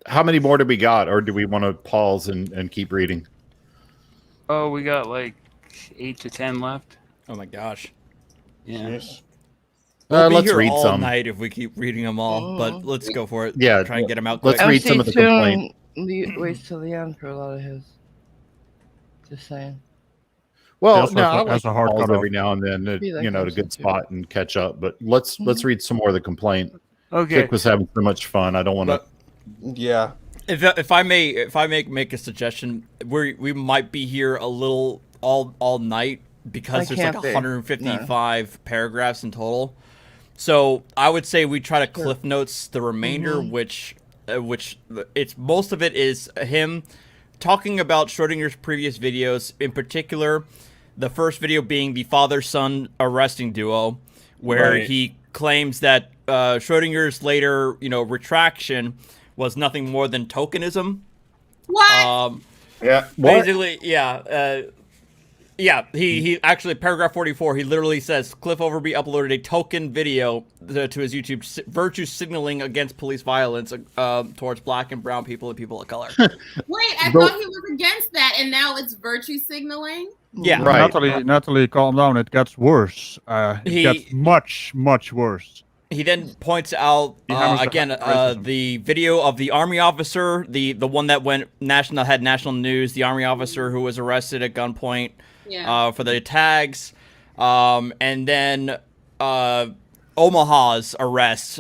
How many more do we got, or do we want to pause and keep reading? Oh, we got like 8 to 10 left. Oh my gosh. Yeah. We'll be let's here read all some. night if we keep reading them all, but let's go for it. Yeah, try and get them out quick. Let's read some of the complaints. Waits till the end for a lot of his. Just saying. Well, no, I like a hard pause cutoff. every now and then, Be that to a close good too. spot and catch up. But let's read some more of the complaint. Okay. Kick was having so much fun. I don't want to. Yeah. If I may make a suggestion, we might be here a little all night because there's like can't be. 155 paragraphs in total. So I would say we try to cliff notes the remainder, which it's most of it is him talking about Schrodinger's previous videos, in particular, the first video being the father-son arresting duo, where he claims that Schrodinger's later, retraction was nothing more than tokenism. What? Yeah. Basically, yeah. Yeah, he actually, paragraph 44, he literally says, Cliff Overby uploaded a token video to his YouTube, virtue signaling against police violence towards black and brown people and people of color. Wait, I thought he was against that, and now it's virtue signaling? Yeah. Right. Natalie, calm down. It gets worse. It gets much, much worse. He then points out again the video of the army officer, the one that went had national news, the army officer who was arrested at gunpoint for the tags, and then Omaha's arrest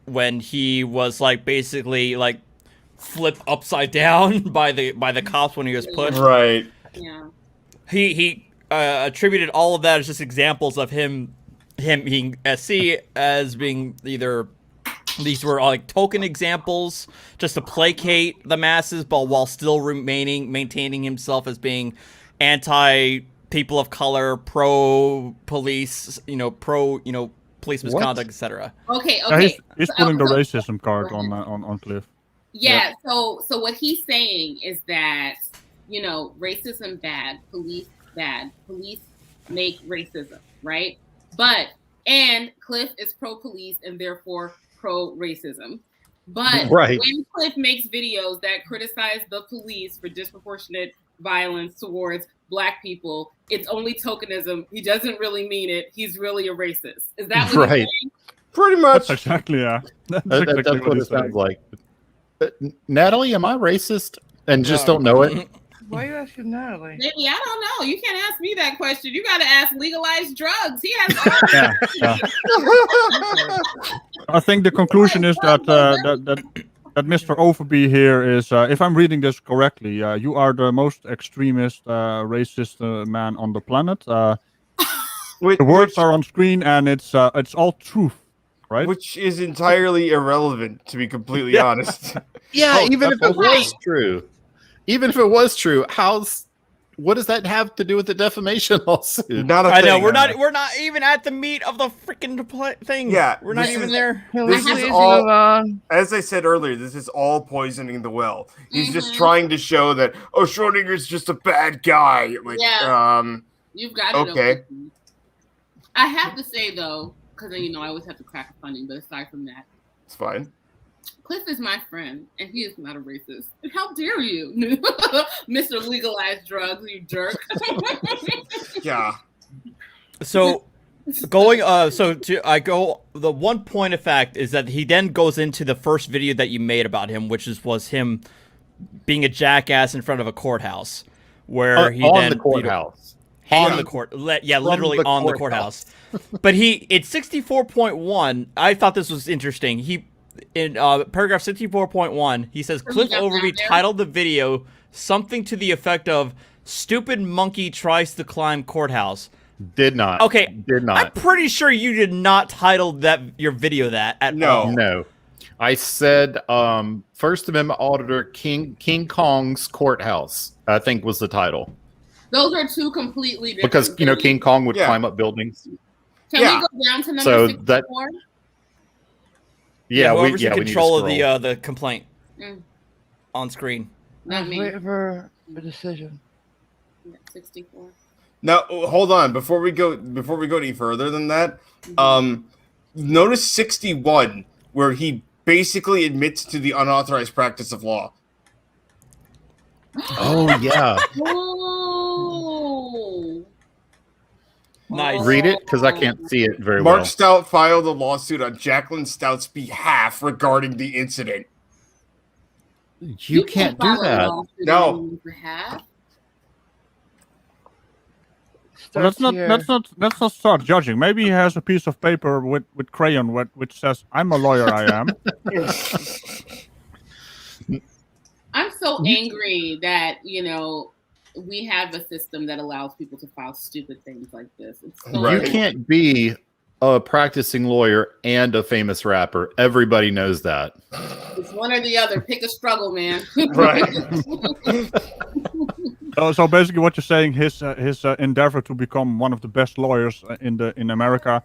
when he was like basically like flipped upside down by the cops when he was pushed. Right. Yeah. He attributed all of that as just examples of him being SC as being either these were like token examples just to placate the masses, but while still maintaining himself as being anti people of color, pro police, pro police misconduct, etc. Okay. He's putting the racism card on Cliff. Yeah. So what he's saying is that racism bad, police make racism, right? And Cliff is pro-police and therefore pro-racism. But right. when Cliff makes videos that criticize the police for disproportionate violence towards black people, it's only tokenism. He doesn't really mean it. He's really a racist. Is that what right? You're saying? Pretty much. That's exactly, yeah. That's what it sounds like. Natalie, am I racist and just don't know it? Why are you asking Natalie? Maybe I don't know. You can't ask me that question. You got to ask Legalize Drugs. He has. I think the conclusion is that Mr. Overby here is, if I'm reading this correctly, you are the most extremist, racist man on the planet. The words are on screen, and it's all truth, right? Which is entirely irrelevant, to be completely honest. Yeah, even if it was true. Even if it was true, what does that have to do with the defamation lawsuit? Not a I know thing, we're not even at the meat of the freaking thing. Yeah, we're not even there. This is all, as I said earlier, this is all poisoning the well. He's just trying to show that Schrodinger's just a bad guy. Like, you've got it. Okay. I have to say though, because I always have to crack a funny, but aside from that, it's fine. Cliff is my friend, and he is not a racist. And how dare you, Mr. Legalize Drugs, you jerk. Yeah. So, the one point of fact is that he then goes into the first video that you made about him, which was him being a jackass in front of a courthouse, where he on then the courthouse. Literally on the courthouse. But it's 64.1. I thought this was interesting. In paragraph 64.1, he says Cliff Overby titled the video something to the effect of "Stupid Monkey Tries to Climb Courthouse." Did not. Okay. Did not. I'm pretty sure you did not title your video that at all. No. I said First Amendment Auditor King Kong's Courthouse, I think was the title. Those are two completely different because King Kong would climb up buildings. Can we go down to number 64? Whoever's in control of the complaint on screen. Not me. Wait for a decision. 64. Now, hold on. Before we go any further than that, notice 61, where he basically admits to the unauthorized practice of law. Oh yeah. Oh. Nice. Read it because I can't see it very well. Mark Stout filed a lawsuit on Jacqueline Stout's behalf regarding the incident. You can't do that. No. Well, let's not start judging. Maybe he has a piece of paper with crayon which says, "I'm a lawyer, I am." I'm so angry that we have a system that allows people to file stupid things like this. It's so You can't be a practicing lawyer and a famous rapper. Everybody knows that. It's one or the other. Pick a struggle, man. Right. So basically, what you're saying, his endeavor to become one of the best lawyers in America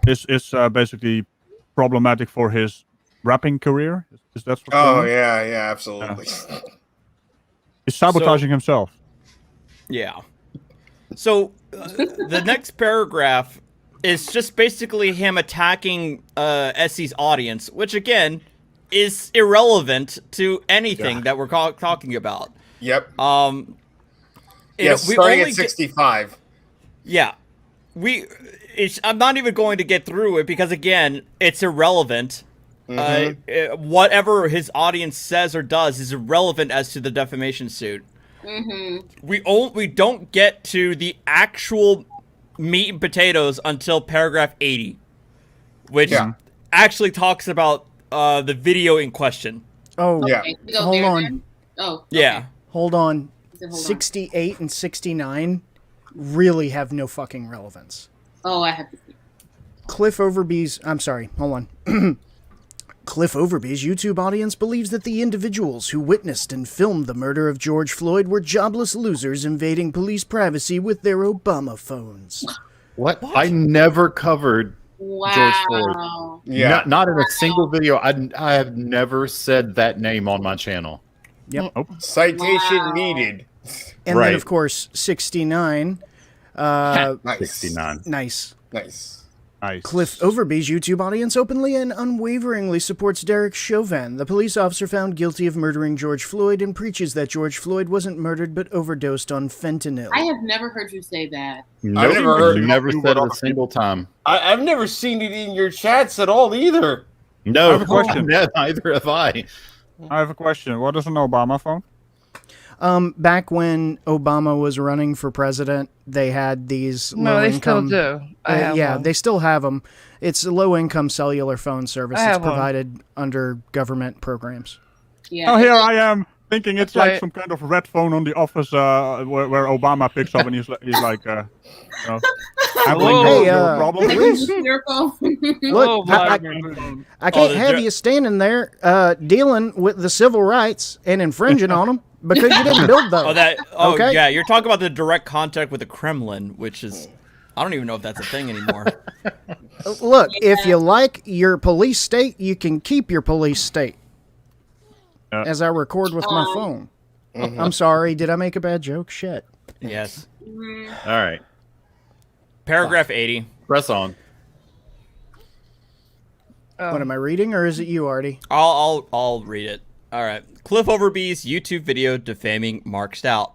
is basically problematic for his rapping career. Is that what? Oh yeah, absolutely. He's sabotaging himself. Yeah. So the next paragraph is just basically him attacking Essie's audience, which again is irrelevant to anything that we're talking about. Yep. Starting at 65. I'm not even going to get through it because again, it's irrelevant. Whatever his audience says or does is irrelevant as to the defamation suit. We don't get to the actual meat and potatoes until paragraph 80, which actually talks about the video in question. Oh, Okay, hold on. then? Oh, Yeah. Hold on. Hold on. 68 and 69 really have no fucking relevance. Oh, I have to see. Cliff Overby's... I'm sorry, hold on. Cliff Overby's YouTube audience believes that the individuals who witnessed and filmed the murder of George Floyd were jobless losers invading police privacy with their Obama phones. What? I never covered George Floyd. Wow. Yeah. Not in a single video. I have never said that name on my channel. Yep. Citation needed. And then, of course, 69. Nice. 69. Nice. Nice. Cliff Overby's YouTube audience openly and unwaveringly supports Derek Chauvin, the police officer found guilty of murdering George Floyd, and preaches that George Floyd wasn't murdered but overdosed on fentanyl. I have never heard you say that. I've never heard. Never said it a single time. I've never seen it in your chats at all either. No, I have a question. Neither have I. I have a question. What is an Obama phone? Back when Obama was running for president, they had these No, they low-income... still do. I have one. they still have them. It's a low-income cellular phone service I that's have one. provided under government programs. Yeah. Oh, here I am thinking it's That's like right. some kind of red phone on the office where Obama picks up and he's like, Hello. Hey, problem, please. Your phone. Look, I can't the have you standing there dealing with the civil rights and infringing on them because you didn't build those. Okay? Yeah, you're talking about the direct contact with the Kremlin, which is, I don't even know if that's a thing anymore. Look, if you like your police state, you can keep your police state. As I record with my phone. I'm sorry, did I make a bad joke? Shit. Yes. All right. Paragraph 80. Press on. What am I reading, or is it you, Artie? I'll read it. All right. Cliff Overby's YouTube video defaming Mark Stout.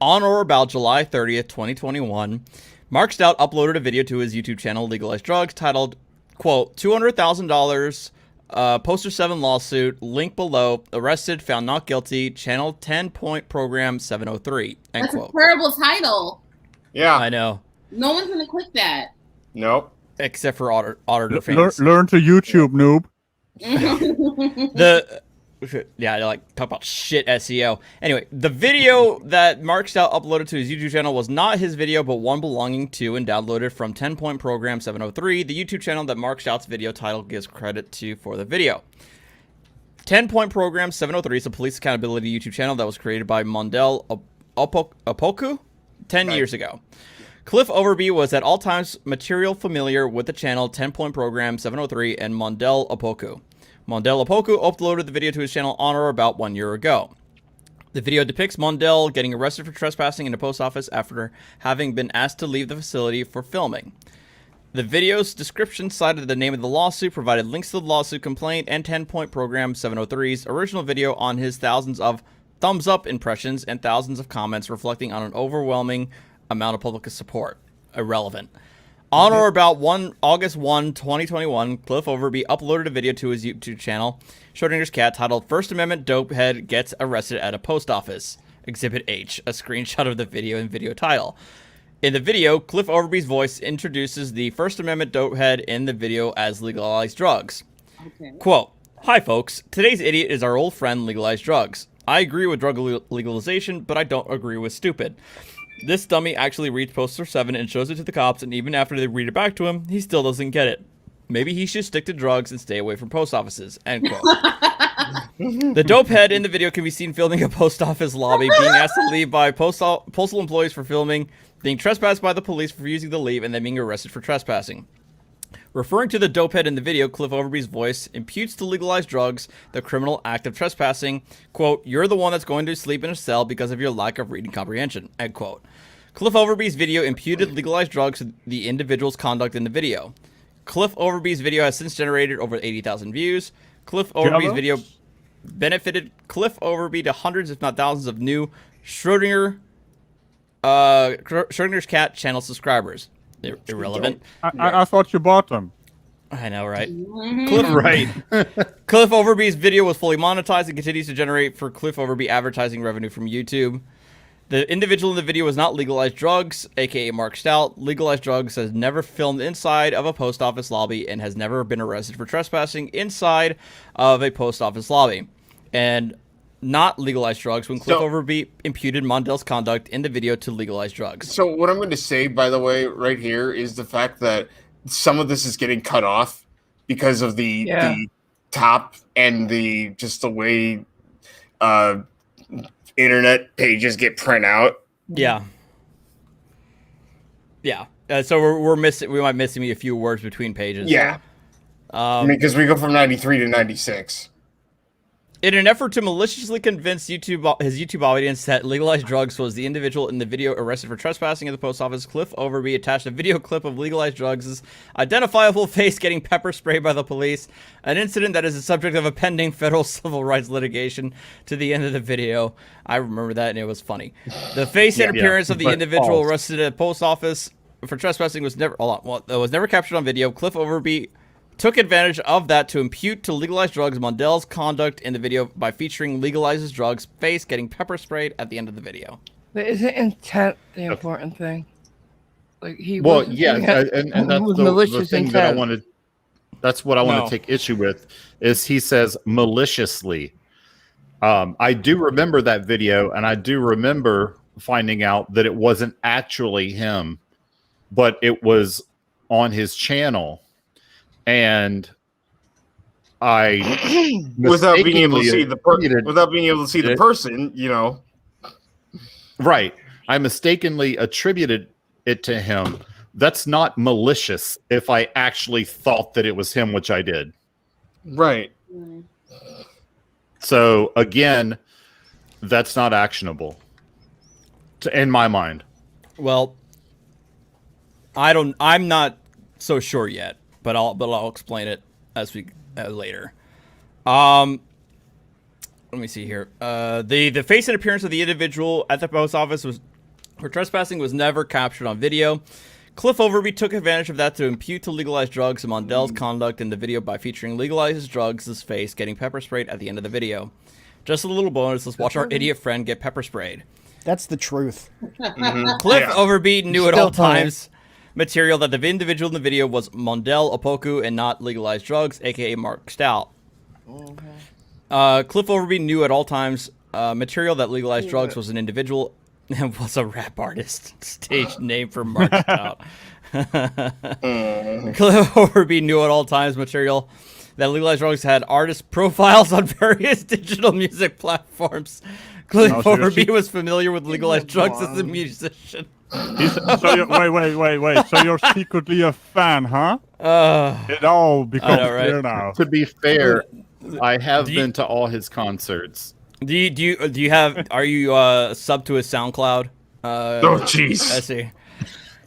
On or about July 30th, 2021, Mark Stout uploaded a video to his YouTube channel, Legalize Drugs, titled, quote, $200,000, Poster 7 lawsuit, link below, arrested, found not guilty, channel 10-point program 703, end That's quote. a terrible title. Yeah. I know. No one's gonna click that. Nope. Except for auditor fans. learn to YouTube, noob. Talk about shit SEO. Anyway, the video that Mark Stout uploaded to his YouTube channel was not his video, but one belonging to and downloaded from 10-point program 703, the YouTube channel that Mark Stout's video title gives credit to for the video. 10-point program 703 is a police accountability YouTube channel that was created by Mondel Opoku 10 years ago. Cliff Overby was at all times material familiar with the channel 10-point program 703 and Mondel Opoku. Mondel Opoku uploaded the video to his channel on or about 1 year ago. The video depicts Mondel getting arrested for trespassing in a post office after having been asked to leave the facility for filming. The video's description cited the name of the lawsuit, provided links to the lawsuit complaint, and 10-point program 703's original video on his thousands of thumbs up impressions and thousands of comments reflecting on an overwhelming amount of public support. Irrelevant. On or about August 1, 2021, Cliff Overby uploaded a video to his YouTube channel, Schrodinger's Cat, titled First Amendment Dopehead Gets Arrested at a Post Office. Exhibit H, a screenshot of the video and video title. In the video, Cliff Overby's voice introduces the First Amendment dopehead in the video as Legalize Drugs. Okay. Quote, "Hi folks, today's idiot is our old friend Legalize Drugs. I agree with drug legalization, but I don't agree with stupid. This dummy actually reads Poster 7 and shows it to the cops, and even after they read it back to him, he still doesn't get it. Maybe he should stick to drugs and stay away from post offices." End quote. The dopehead in the video can be seen filming a post office lobby, being asked to leave by postal employees for filming, being trespassed by the police for refusing to leave, and then being arrested for trespassing. Referring to the dopehead in the video, Cliff Overby's voice imputes to Legalize Drugs the criminal act of trespassing. Quote, "You're the one that's going to sleep in a cell because of your lack of reading comprehension." End quote. Cliff Overby's video imputed legalized drugs to the individual's conduct in the video. Cliff Overby's video has since generated over 80,000 views. Cliff Overby's video benefited Cliff Overby to hundreds, if not thousands, of new Schrodinger, Schrodinger's cat channel subscribers. They're irrelevant. I thought you bought them. I know, right? Cliff, right. Cliff Overby's video was fully monetized and continues to generate for Cliff Overby advertising revenue from YouTube. The individual in the video was not Legalized Drugs, aka Mark Stout. Legalized Drugs has never filmed inside of a post office lobby and has never been arrested for trespassing inside of a post office lobby. And not Legalized Drugs when Cliff Overby imputed Mondale's conduct in the video to Legalized Drugs. So what I'm going to say, by the way, right here is the fact that some of this is getting cut off because of the top and the way internet pages get print out. Yeah. So we're missing. We might missing a few words between pages. Yeah. Because we go from 93 to 96. In an effort to maliciously convince his YouTube audience that Legalized Drugs was the individual in the video arrested for trespassing at the post office, Cliff Overby attached a video clip of Legalized Drugs' identifiable face getting pepper sprayed by the police, an incident that is the subject of a pending federal civil rights litigation, to the end of the video. I remember that, and it was funny. The face and appearance of the individual arrested at the post office for trespassing was never captured on video. Cliff Overby took advantage of that to impute to Legalized Drugs Mondale's conduct in the video by featuring Legalized Drugs' face getting pepper sprayed at the end of the video. But isn't intent the important thing? Like and that's the thing intent. that I wanted. That's what I want to take issue with. Is he says maliciously. I do remember that video, and I do remember finding out that it wasn't actually him, but it was on his channel. And I without being able to see the person, you know. Right. I mistakenly attributed it to him. That's not malicious if I actually thought that it was him, which I did. Right. So again, that's not actionable in my mind. Well, I'm not so sure yet. But I'll explain it as we later. Let me see here. The face and appearance of the individual at the post office for trespassing was never captured on video. Cliff Overby took advantage of that to impute to Legalized Drugs Mondale's conduct in the video by featuring Legalized Drugs' face getting pepper sprayed at the end of the video. Just a little bonus. Let's watch our idiot friend get pepper sprayed. That's the truth. Cliff Overby knew at all times material that the individual in the video was Mondale Opoku and not Legalized Drugs, aka Mark Stout. Cliff Overby knew at all times material that Legalized Drugs was an individual and was a rap artist. Stage name for Mark Stout. Cliff Overby knew at all times material that Legalized Drugs had artist profiles on various digital music platforms. Cliff Overby was familiar with Legalized Drugs as a musician. Wait. So you're secretly a fan, huh? It all becomes clear now. To be fair, I have been to all his concerts. Are you sub to his SoundCloud? Oh, jeez. I see.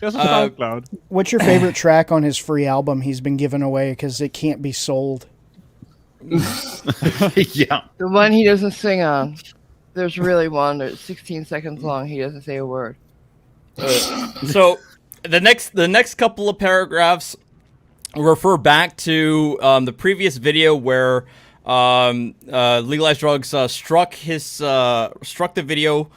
Just SoundCloud. What's your favorite track on his free album he's been giving away because it can't be sold? Yeah. The one he doesn't sing on. There's really one that's 16 seconds long. He doesn't say a word. So the next couple of paragraphs refer back to the previous video where Legalized Drugs struck the video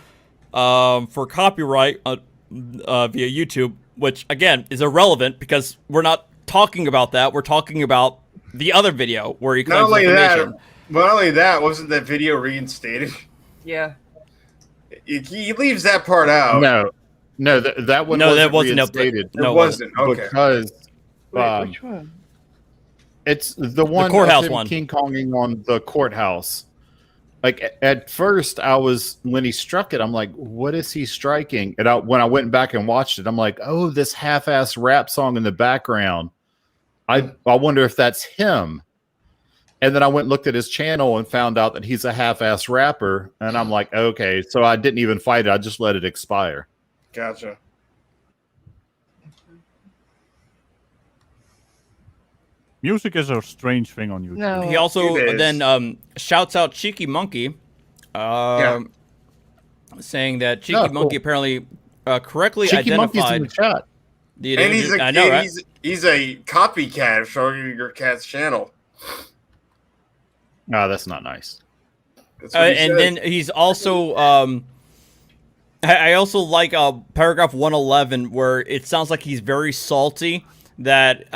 for copyright via YouTube, which again is irrelevant because we're not talking about that. We're talking about the other video where he claims information. Not only that, wasn't that video reinstated? Yeah. He leaves that part out. No, that one wasn't reinstated. No, it wasn't. Okay. Because which one? It's the one courthouse of him one. King Konging on the courthouse. Like at first, when he struck it, I'm like, "What is he striking?" And when I went back and watched it, I'm like, "Oh, this half-ass rap song in the background. I wonder if that's him." And then I went and looked at his channel and found out that he's a half-ass rapper. And I'm like, "Okay." So I didn't even fight it. I just let it expire. Gotcha. Music is a strange thing on YouTube. No. He also It is. then shouts out Cheeky Monkey, saying that Cheeky Oh, Monkey cool. apparently correctly Cheeky Monkey's in the identified. chat. The And he's I know, right? he's a copycat of Schrodinger Cat's channel. No, that's not nice. That's what he And said. then he's also I also like paragraph 111 where it sounds like he's very salty that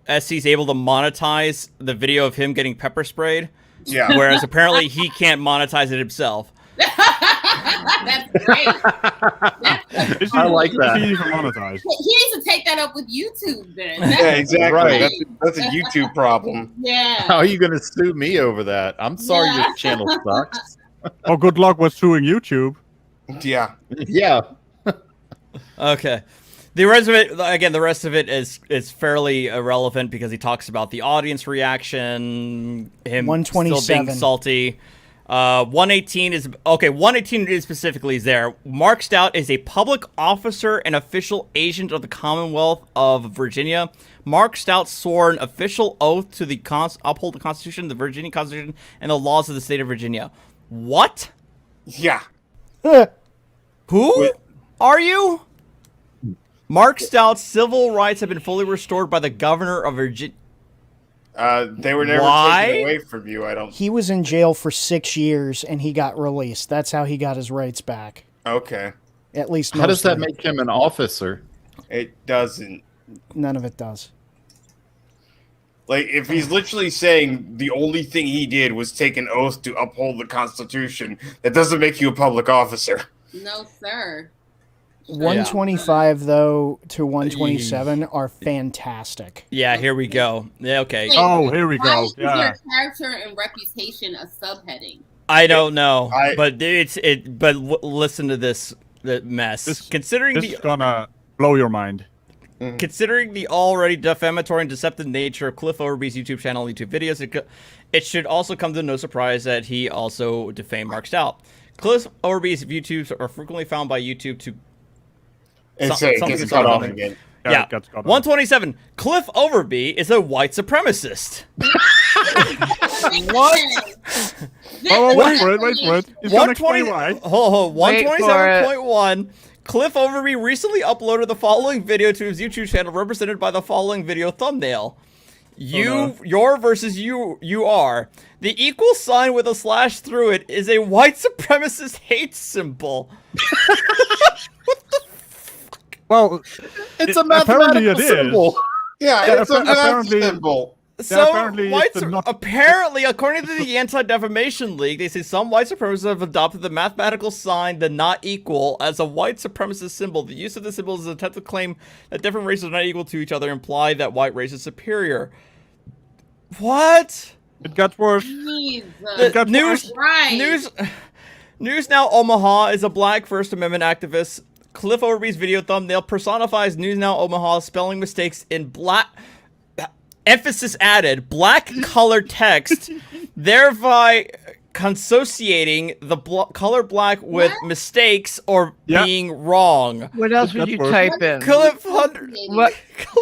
SC's able to monetize the video of him getting pepper sprayed, yeah. whereas apparently he can't monetize it himself. That's great. I like that. He even monetized. He needs to take that up with YouTube then. Yeah, exactly. Right. That's a YouTube problem. Yeah. How are you going to sue me over that? I'm sorry Yeah. your channel sucks. Oh, good luck with suing YouTube. Yeah. Yeah. Okay. The rest of it is fairly irrelevant because he talks about the audience reaction, him still 127. being salty. 118 is okay. 118 is specifically is there. Mark Stout is a public officer and official agent of the Commonwealth of Virginia. Mark Stout swore an official oath to the uphold the Constitution, the Virginia Constitution, and the laws of the state of Virginia. What? Yeah. Who Wait. are you? Mark Stout's civil rights have been fully restored by the governor of Virginia. They were never Why? taken away from you. I don't. He was in jail for 6 years and he got released. That's how he got his rights back. Okay. At least How does that mostly. make him an officer? It doesn't. None of it does. Like, if he's literally saying the only thing he did was take an oath to uphold the Constitution, that doesn't make you a public officer. No, sir. 125 though to 127 are fantastic. Yeah, here we go. Yeah, okay. Oh, here we Why go. is Yeah. your character and reputation a subheading? I don't know, I- but listen to this mess. Considering This is gonna blow your mind. Considering the already defamatory and deceptive nature of Cliff Overby's YouTube channel and YouTube videos, it should also come to no surprise that he also defamed Mark Stout. Cliff Overby's YouTubes are frequently found by YouTube to And Some- say it something gets is cut off something. again. Yeah. it gets cut off. 127. Cliff Overby is a white supremacist. What? Oh, wait for it. He's gonna explain 120 why. Hold on. Wait for it. 127.1. Cliff Overby recently uploaded the following video to his YouTube channel, represented by the following video thumbnail. Your versus you are. The equal sign with a slash through it is a white supremacist hate symbol. Well, It's a apparently mathematical it is. symbol. Yeah, it's a math apparently- symbol. So, apparently it's apparently, according to the Anti-Defamation League, they say some white supremacists have adopted the mathematical sign, the not equal, as a white supremacist symbol. The use of the symbol is an attempt to claim that different races are not equal to each other, imply that white race is superior. What? It got worse. Jesus. got News, Right. News Now Omaha is a black First Amendment activist. Cliff Overby's video thumbnail personifies News Now Omaha's spelling mistakes in black. Emphasis added, black color text, thereby consociating the color black with mistakes or Yeah. being wrong. What else would you That's type in? Cliff What?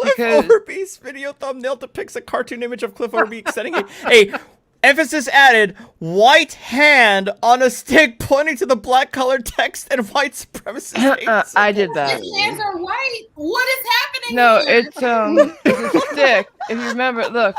Because- Overby's video thumbnail depicts a cartoon image of Cliff Overby extending a emphasis added white hand on a stick pointing to the black colored text and white supremacist hate I symbol. did that. His hands are white. What is happening? No, here? it's a stick. If you remember, look.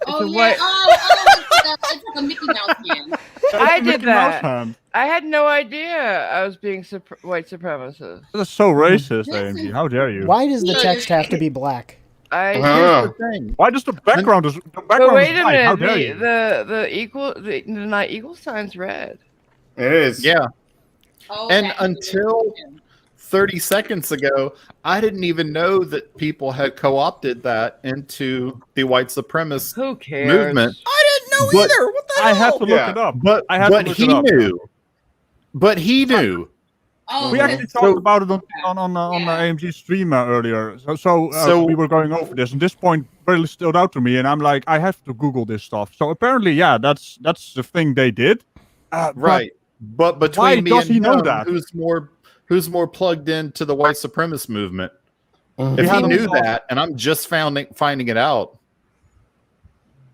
Oh a yeah. white- It's like a Mickey Mouse hand. I Mickey did Mouse that. hand. I had no idea I was being white supremacist. That's so racist, AMG. How dare you? Why does the text have to be black? I Here's the thing. Why does the background is but background wait is a white? How minute. dare you? The not equal sign's red. It is. Yeah. Oh, And that's until 30 seconds ago, I didn't even know that people had co-opted that into the white supremacist Who cares? movement. I didn't know But- either. What the I hell? had to look Yeah. it up. But I had to look he it up. knew. But he knew. Oh, We actually So- talked about it on the AMG stream earlier. So we were going over this, and this point really stood out to me, and I'm like, I have to Google this stuff. So apparently, yeah, that's the thing they did. Right. But between Why me does and he know him, that? who's more plugged into the white supremacist movement? Mhm. If he had him knew paused. that, and I'm just finding it out.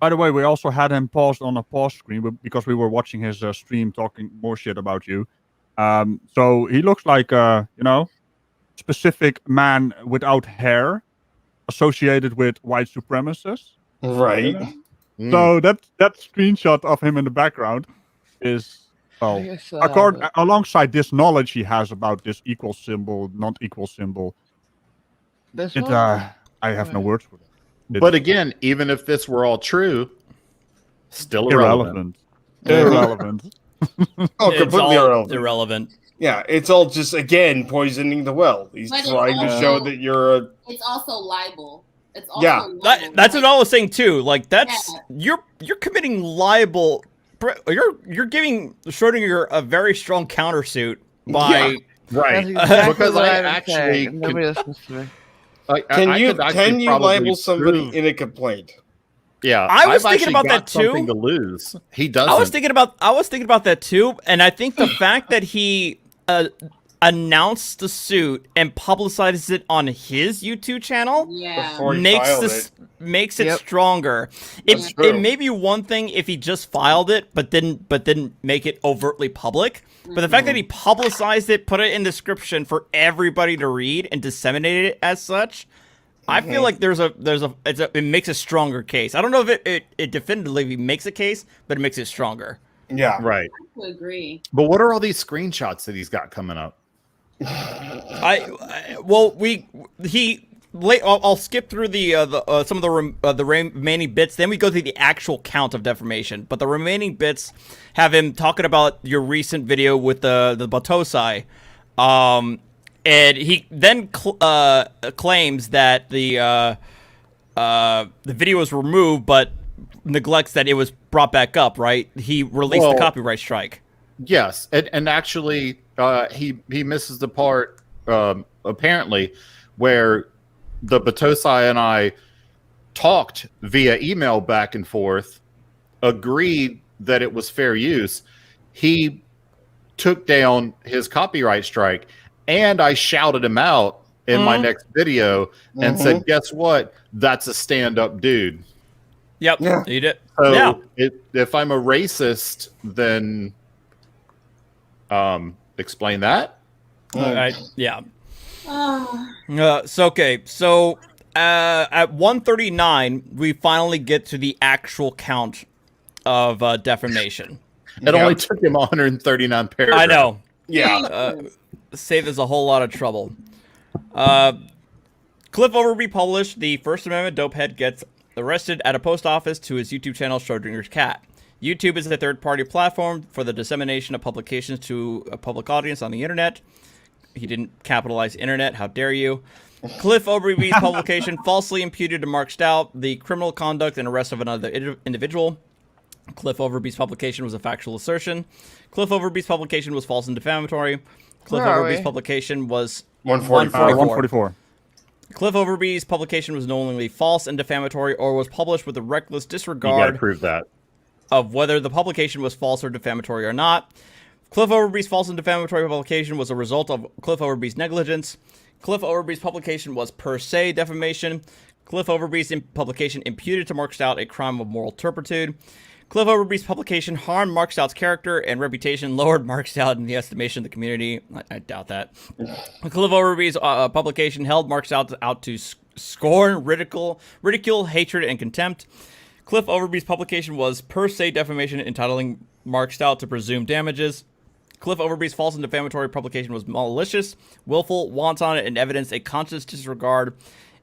By the way, we also had him paused on a pause screen because we were watching his stream talking more shit about you. So he looks like specific man without hair associated with white supremacists. Right. Mm. So that screenshot of him in the background is alongside this knowledge he has about this equal symbol, not equal symbol. This It one? I have no words for that. But again, even if this were all true, still irrelevant. Irrelevant. Oh, It's completely all irrelevant. irrelevant. Yeah, it's all just again poisoning the well. He's But it's trying to also- show that you're a It's also libel. It's also Yeah. libel. That's what I was saying too. Like that's Yeah. you're committing libel. You're giving Schrodinger a very strong countersuit by Yeah. Right. That's exactly Because what I I'm actually saying. could- Nobody listens to me. Can you libel somebody in a complaint? Yeah, I was I've thinking actually about got that too. something to lose. He doesn't. I was thinking about that too, and I think the fact that he announced the suit and publicized it on his YouTube channel Yeah. Before he makes filed this it. makes it Yep. stronger. That's It true. may be one thing if he just filed it, but didn't make it overtly public. But the fact that he publicized it, put it in the description for everybody to read, and disseminated it as such, I feel like it makes a stronger case. I don't know if it definitively makes a case, but it makes it stronger. Yeah. Right. I would agree. But what are all these screenshots that he's got coming up? I'll skip through some of the remaining bits. Then we go through the actual count of defamation. But the remaining bits have him talking about your recent video with the Batosai, and he then claims that the video was removed, but neglects that it was brought back up. Right? He released the copyright strike. Yes, and actually, he misses the part apparently where the Batosai and I talked via email back and forth, agreed that it was fair use. He took down his copyright strike, and I shouted him out in my next video and said, "Guess what? That's a stand-up dude." Yep, Yeah. you did. So Yeah. if I'm a racist, then explain that. Yeah. Oh, So at 139, we finally get to the actual count of defamation. It only took him 139 paragraphs. I know. Yeah. Saved us a whole lot of trouble. Cliff Overby published the First Amendment dopehead gets arrested at a post office to his YouTube channel, Schrodinger's Cat. YouTube is a third-party platform for the dissemination of publications to a public audience on the internet. He didn't capitalize internet. How dare you? Cliff Overby's publication falsely imputed to Mark Stout the criminal conduct and arrest of another individual. Cliff Overby's publication was a factual assertion. Cliff Overby's publication was false and defamatory. Cliff Where are Overby's we? publication was 144. 144. Cliff Overby's publication was knowingly false and defamatory, or was published with a reckless You got to disregard prove that. of whether the publication was false or defamatory or not. Cliff Overby's false and defamatory publication was a result of Cliff Overby's negligence. Cliff Overby's publication was per se defamation. Cliff Overby's publication imputed to Mark Stout a crime of moral turpitude. Cliff Overby's publication harmed Mark Stout's character and reputation, lowered Mark Stout in the estimation of the community. I doubt that. Cliff Overby's publication held Mark Stout out to scorn, ridicule, hatred, and contempt. Cliff Overby's publication was per se defamation, entitling Mark Stout to presumed damages. Cliff Overby's false and defamatory publication was malicious, willful, wanton, and evidenced a conscious disregard,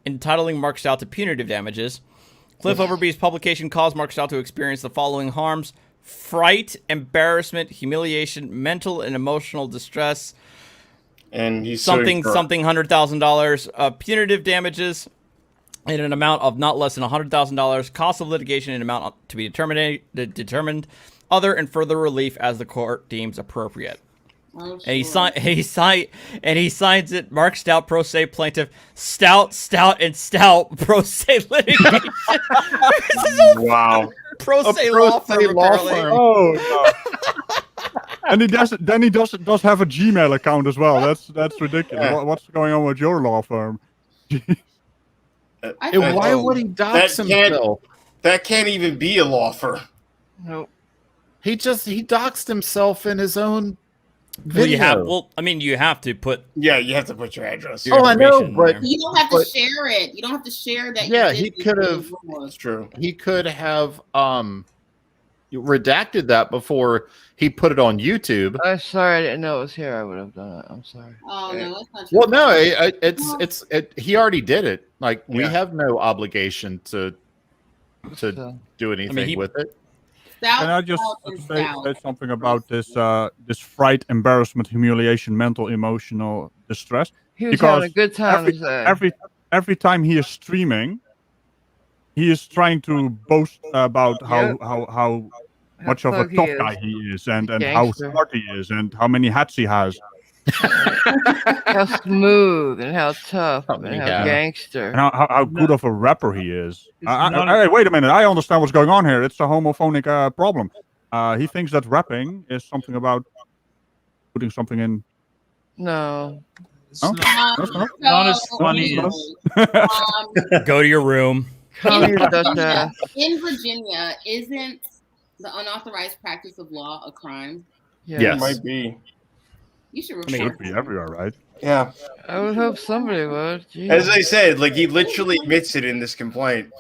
entitling Mark Stout to punitive damages. Cliff Overby's publication caused Mark Stout to experience the following harms: fright, embarrassment, humiliation, mental and emotional distress, And he's something $100,000, punitive damages in an amount of not less than $100,000, cost of litigation in an amount to be determined, other and further relief as the court deems appropriate. oh, And he sure. signs it. Mark Stout, pro se plaintiff. Stout, and Stout, pro se litigation. This is a Wow. pro se pro law se firm. law apparently. firm. Oh, no. And he does have a Gmail account as well. That's ridiculous. Yeah. What's going on with your law firm? And why would he dox himself? That can't even be a law firm. Nope. He doxed himself in his own Well, video. you have to put. Yeah, you have to put your address. Your I know, information but there. You don't have to share it. You don't have to share that. Yeah, you he did could this have. thing. That's true. He could have redacted that before he put it on YouTube. I'm sorry, I didn't know it was here. I would have done it. I'm sorry. Oh no, that's not true. Well, no, he already did it. Like we Yeah. have no obligation to So, do anything with it. Stout, Can I just stout, and say stout. something about this fright, embarrassment, humiliation, mental, emotional distress? he was Because having a good time. every time he is streaming, he is trying to boast about how much of a thug he tough is. guy he is, and how Gangster. smart he is, and how many hats he has, How smooth and how tough and how Yeah. gangster. and how good of a rapper he is. It's not Hey, wait a minute! I understand what's going on here. It's a homophonic problem. He thinks that rapping is something about putting something in. No. It's Oh. not, That's not- not as funny as Go to your room. Calm your Dutch Virginia, ass. in Virginia, isn't the unauthorized practice of law a crime? Yes. Might be. You should It report. should be everywhere, right? Yeah. I would hope somebody would. Jeez. As I said, like he literally admits it in this complaint.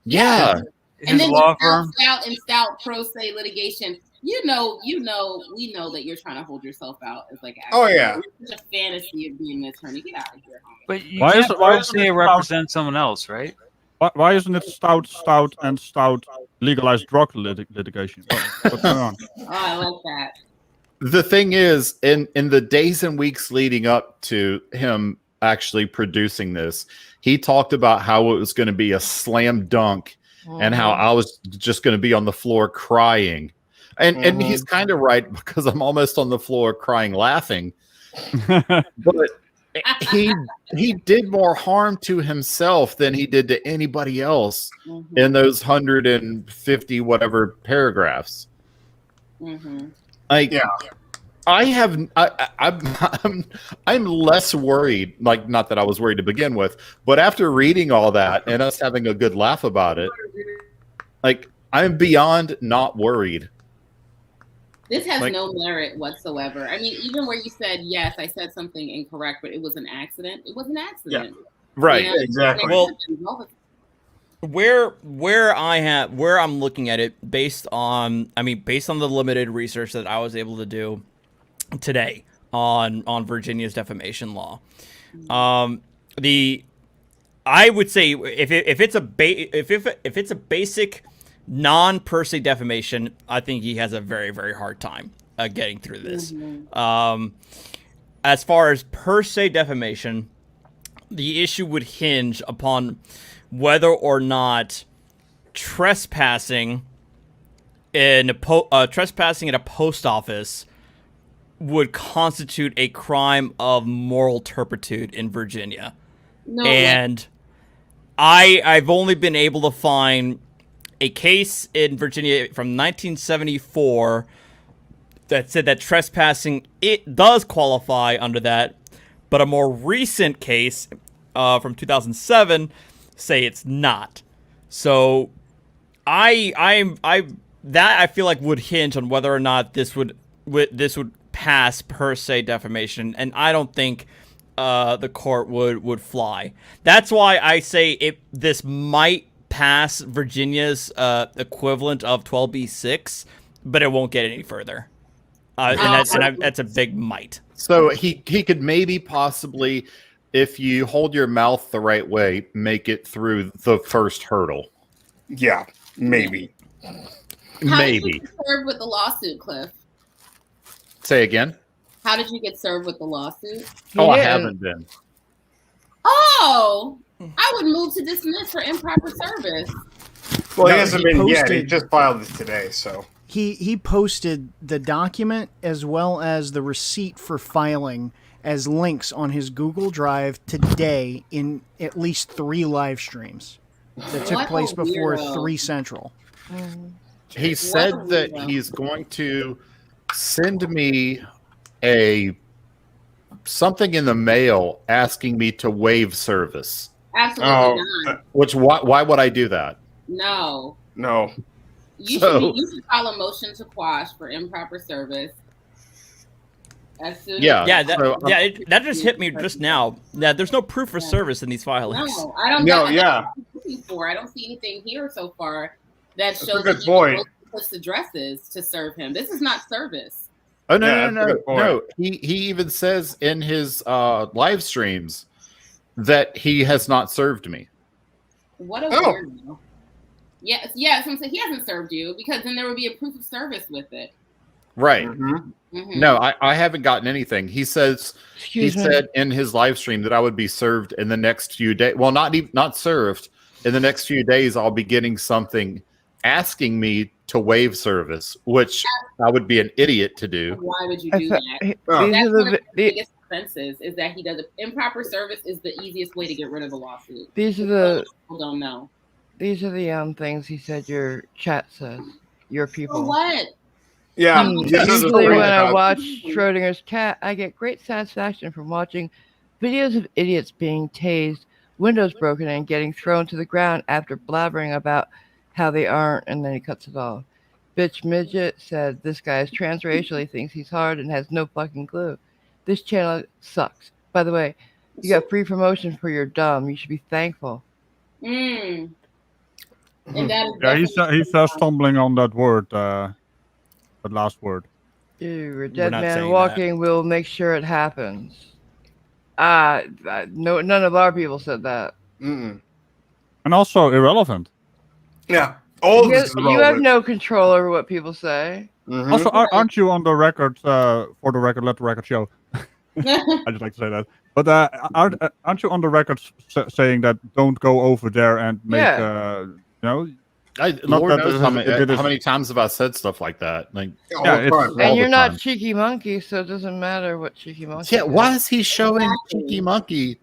Yeah. And his then law the firm. stout pro se litigation. We know that you're trying to hold yourself out as like. Oh, yeah. It's such a fantasy of being an attorney. Get out of here. But you Why can't is it- why is say it it represents someone else, right? Why isn't it stout, and stout legalized drug litigation? What's going on? Oh, I like that. The thing is, in the days and weeks leading up to him actually producing this, he talked about how it was going to be a slam dunk and how I was just going to be on the floor crying. And he's kind of right, because I'm almost on the floor crying laughing. But he did more harm to himself than he did to anybody else in those 150 whatever paragraphs. Like, Yeah. I'm less worried. Like, not that I was worried to begin with, but after reading all that and us having a good laugh about it, like, I'm beyond not worried. This has Like- no merit whatsoever. I mean, even where you said, yes, I said something incorrect, but it was an accident. It was an accident. Right. You know? Exactly. Well, where I'm looking at it based on the limited research that I was able to do today on Virginia's defamation law. I would say if it's a basic non-per se defamation, I think he has a very, very hard time getting through this. As far as per se defamation, the issue would hinge upon whether or not trespassing in a post office would constitute a crime of moral turpitude in Virginia. No, And I've only been able to find a case in Virginia from 1974 that said that trespassing, it does qualify under that, but a more recent case from 2007 say it's not. So I feel like would hinge on whether or not this would pass per se defamation, and I don't think the court would fly. That's why I say this might pass Virginia's equivalent of 12b-6, but it won't get any further. That's a big might. So he could maybe possibly, if you hold your mouth the right way, make it through the first hurdle. Yeah, maybe. How did Maybe. you get served with the lawsuit, Cliff? Say again. How did you get served with the lawsuit? Oh, I didn't. haven't been. Oh, I would move to dismiss for improper service. Well, No, he hasn't he been yet. He posted- just filed this today, so. He posted the document as well as the receipt for filing as links on his Google Drive today in at least 3 live streams that took What a place before weirdo. 3 Central. He said that he's going to send me something in the mail asking me to waive service. Absolutely not. Which why would I do that? No. You should file a motion to quash for improper service. As soon that just hit me just now. Yeah, there's no proof of service in these filings. No, I don't know. I don't see anything here so far that shows that he puts addresses to serve him. This is not service. Oh no. He even says in his live streams that he has not served me. What a weirdo. Yes. So he hasn't served you, because then there would be a proof of service with it. Right. No, I haven't gotten anything. He says he said in his live stream that I would be served in the next few days. Well, not served. In the next few days, I'll be getting something asking me to waive service, which I would be an idiot to do. Why would you do that? That's one of the biggest offenses, is that he does it. Improper service is the easiest way to get rid of a lawsuit. People don't know. These are the things he said your chat says. Your people. What? Yeah. Usually when I watch Schrodinger's cat, I get great satisfaction from watching videos of idiots being tased, windows broken, and getting thrown to the ground after blabbering about how they aren't, and then he cuts it off. Bitch Midget said this guy is transracial, he thinks he's hard and has no fucking clue. This channel sucks. By the way, you got free promotion for your dumb. You should be thankful. And that is he's stumbling on that word, that last word. You're a dead man walking. We'll make sure it happens. No, none of our people said that. And also irrelevant. Yeah. You have no control over what people say. Also, aren't you on the record, for the record, let the record show? I just like to say that. But aren't you on the record saying that don't go over there and make, Lord knows how many times have I said stuff like that? Like, and you're not Cheeky Monkey, so it doesn't matter what Cheeky Monkey. Yeah, why is he showing Cheeky Monkey?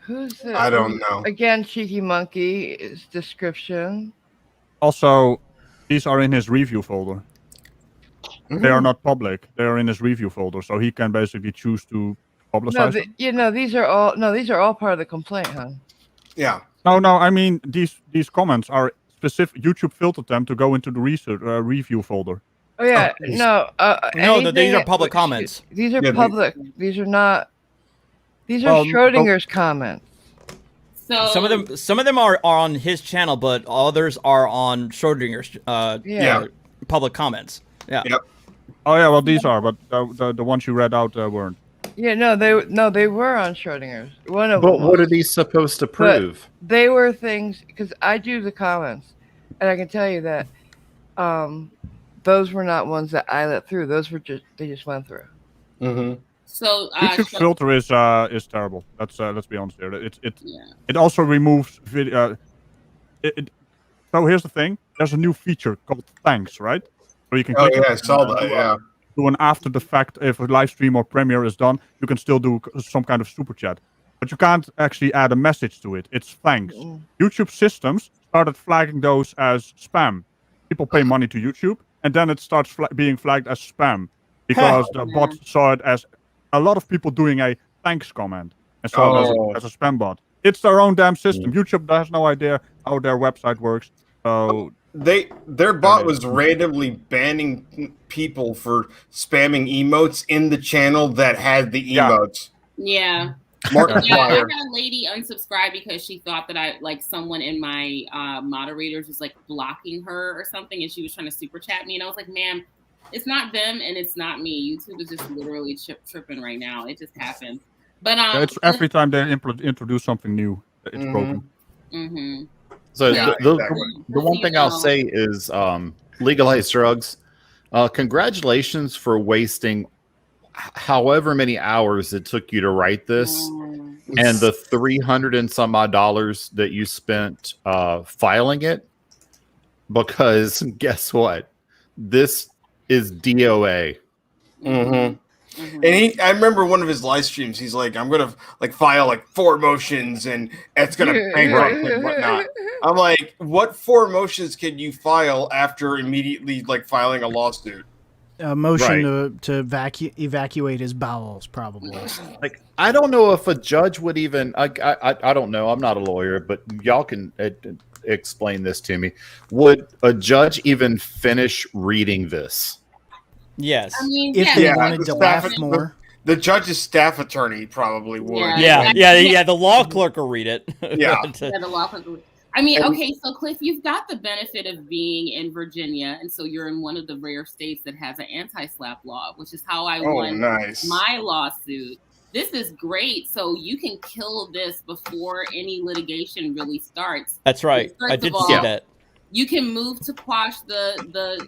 Who's it? I don't know. Again, Cheeky Monkey is description. Also, these are in his review folder. They are not public. They are in his review folder, so he can basically choose to publicize them. These are all part of the complaint, huh? Yeah. No. I mean, these comments are specific. YouTube filtered them to go into the review folder. Oh yeah, these are public comments. These are public. These are not. These are Schrodinger's comments. So some of them are on his channel, but others are on Schrodinger's public comments. Yeah. Yep. Oh yeah, well these are, but the ones you read out weren't. Yeah, they were on Schrodinger's. One of them. But what are these supposed to prove? But they were things, because I do the comments, and I can tell you that those were not ones that I let through. Those were they just went through. So YouTube's filter is terrible. Let's be honest here. It also removes video. So here's the thing. There's a new feature called Thanks, right? So you can click I saw that. Yeah. Do an after the fact, if a live stream or premiere is done, you can still do some kind of super chat, but you can't actually add a message to it. It's thanks. YouTube systems started flagging those as spam. People pay money to YouTube, and then it starts being flagged as spam because the bot saw it as a lot of people doing a thanks comment and saw it as a spam bot. It's their own damn system. YouTube has no idea how their website works. So their bot was randomly banning people for spamming emotes in the channel that had the emotes. Yeah. I had a lady unsubscribe because she thought that someone in my moderators was like blocking her or something, and she was trying to super chat me, and I was like, ma'am, it's not them and it's not me. YouTube is just literally tripping right now. It just happens. But it's every time they introduce something new, it's broken. So the one thing I'll say is legalize drugs. Congratulations for wasting however many hours it took you to write this, and the $300 and some odd that you spent filing it. Because guess what? This is DOA. And I remember one of his live streams. He's like, "I'm gonna like file like 4 motions, and it's gonna bankrupt and whatnot." I'm like, "What 4 motions can you file after immediately like filing a lawsuit?" A motion to evacuate his bowels, probably. Like, I don't know if a judge would even. I don't know. I'm not a lawyer, but y'all can explain this to me. Would a judge even finish reading this? Yes. I mean, If they wanted to laugh more. The judge's staff attorney probably would. Yeah. The law clerk will read it. Yeah. The law clerk will. I mean, okay, so Cliff, you've got the benefit of being in Virginia, and so you're in one of the rare states that has an anti-SLAPP law, which is how I won my lawsuit. This is great. So you can kill this before any litigation really starts. That's right. I did see that. You can move to quash the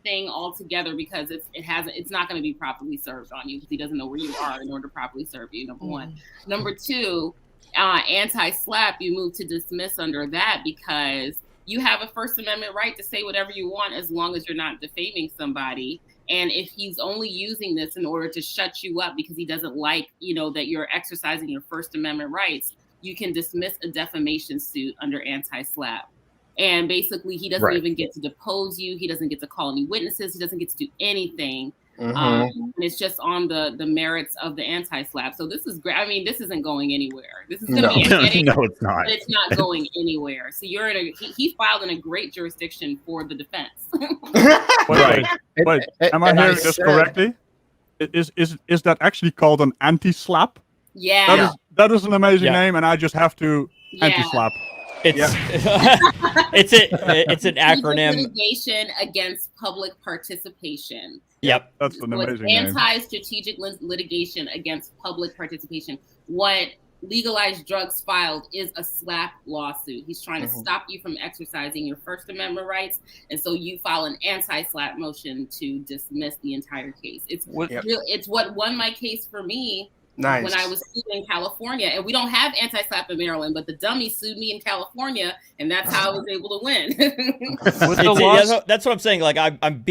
thing altogether because it's not going to be properly served on you because he doesn't know where you are in order to properly serve you. Number one. Number two, anti-SLAPP, you move to dismiss under that because you have a First Amendment right to say whatever you want as long as you're not defaming somebody. And if he's only using this in order to shut you up because he doesn't like, that you're exercising your First Amendment rights, you can dismiss a defamation suit under anti-SLAPP. And basically, he doesn't even get to depose you. He doesn't get to call any witnesses. He doesn't get to do anything. And it's just on the merits of the anti-SLAPP. So this is great. I mean, this isn't going anywhere. This is going to be a headache, no, it's not. but it's not going anywhere. So you're in he filed in a great jurisdiction for the defense. Wait, am I hearing this correctly? Is that actually called an anti-SLAPP? Yeah. That is an amazing name, and I just have to anti-SLAPP. It's an acronym. Litigation against public participation. Yep, that's an amazing name. Anti-strategic litigation against public participation. What Legalize Drugs filed is a SLAPP lawsuit. He's trying to stop you from exercising your First Amendment rights, and so you file an anti-SLAPP motion to dismiss the entire case. It's what won my case for me. Nice. When I was sued in California, and we don't have anti-SLAPP in Maryland, but the dummy sued me in California, and that's how I was able to win. That's what I'm saying. Like I'm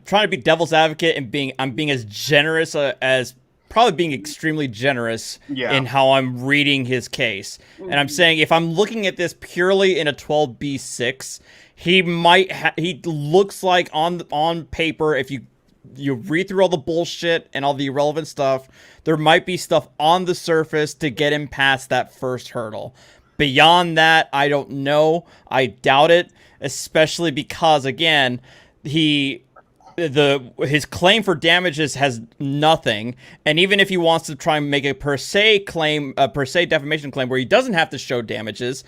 trying to be devil's advocate and I'm being as generous as probably being extremely generous in how I'm reading his case. And I'm saying if I'm looking at this purely in a 12B6, he looks like on paper, if you read through all the bullshit and all the irrelevant stuff, there might be stuff on the surface to get him past that first hurdle. Beyond that, I don't know. I doubt it, especially because, again, his claim for damages has nothing, and even if he wants to try and make a per se defamation claim where he doesn't have to show damages,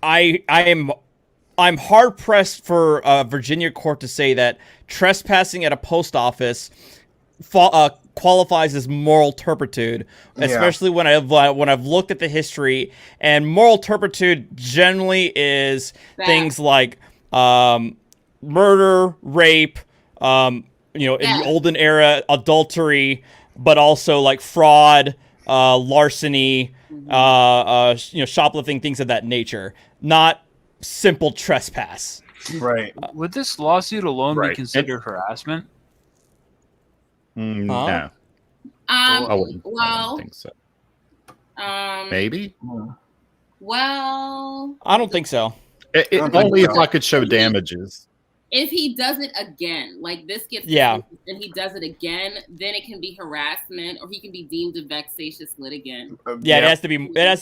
I'm hard pressed for a Virginia court to say that trespassing at a post office qualifies as moral turpitude, especially when I've looked at the history. And moral turpitude generally is things like murder, rape, in the olden era, adultery, but also like fraud, larceny, shoplifting, things of that nature. Not simple trespass. Right. Would this lawsuit alone be considered harassment? No. I don't think so. Maybe. Well, I don't think so. Only if I could show damages. If he does it again, like this gets and he does it again, then it can be harassment, or he can be deemed a vexatious litigant. It has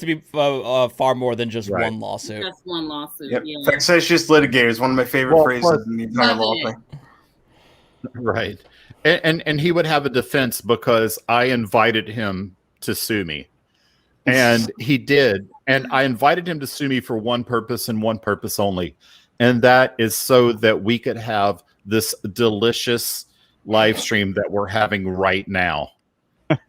to be far more than just one lawsuit. Just one lawsuit. Yep. Yeah. Vexatious litigator is one of my favorite phrases in the entire law thing. Right, and he would have a defense because I invited him to sue me, and he did, and I invited him to sue me for one purpose and one purpose only. And that is so that we could have this delicious live stream that we're having right now.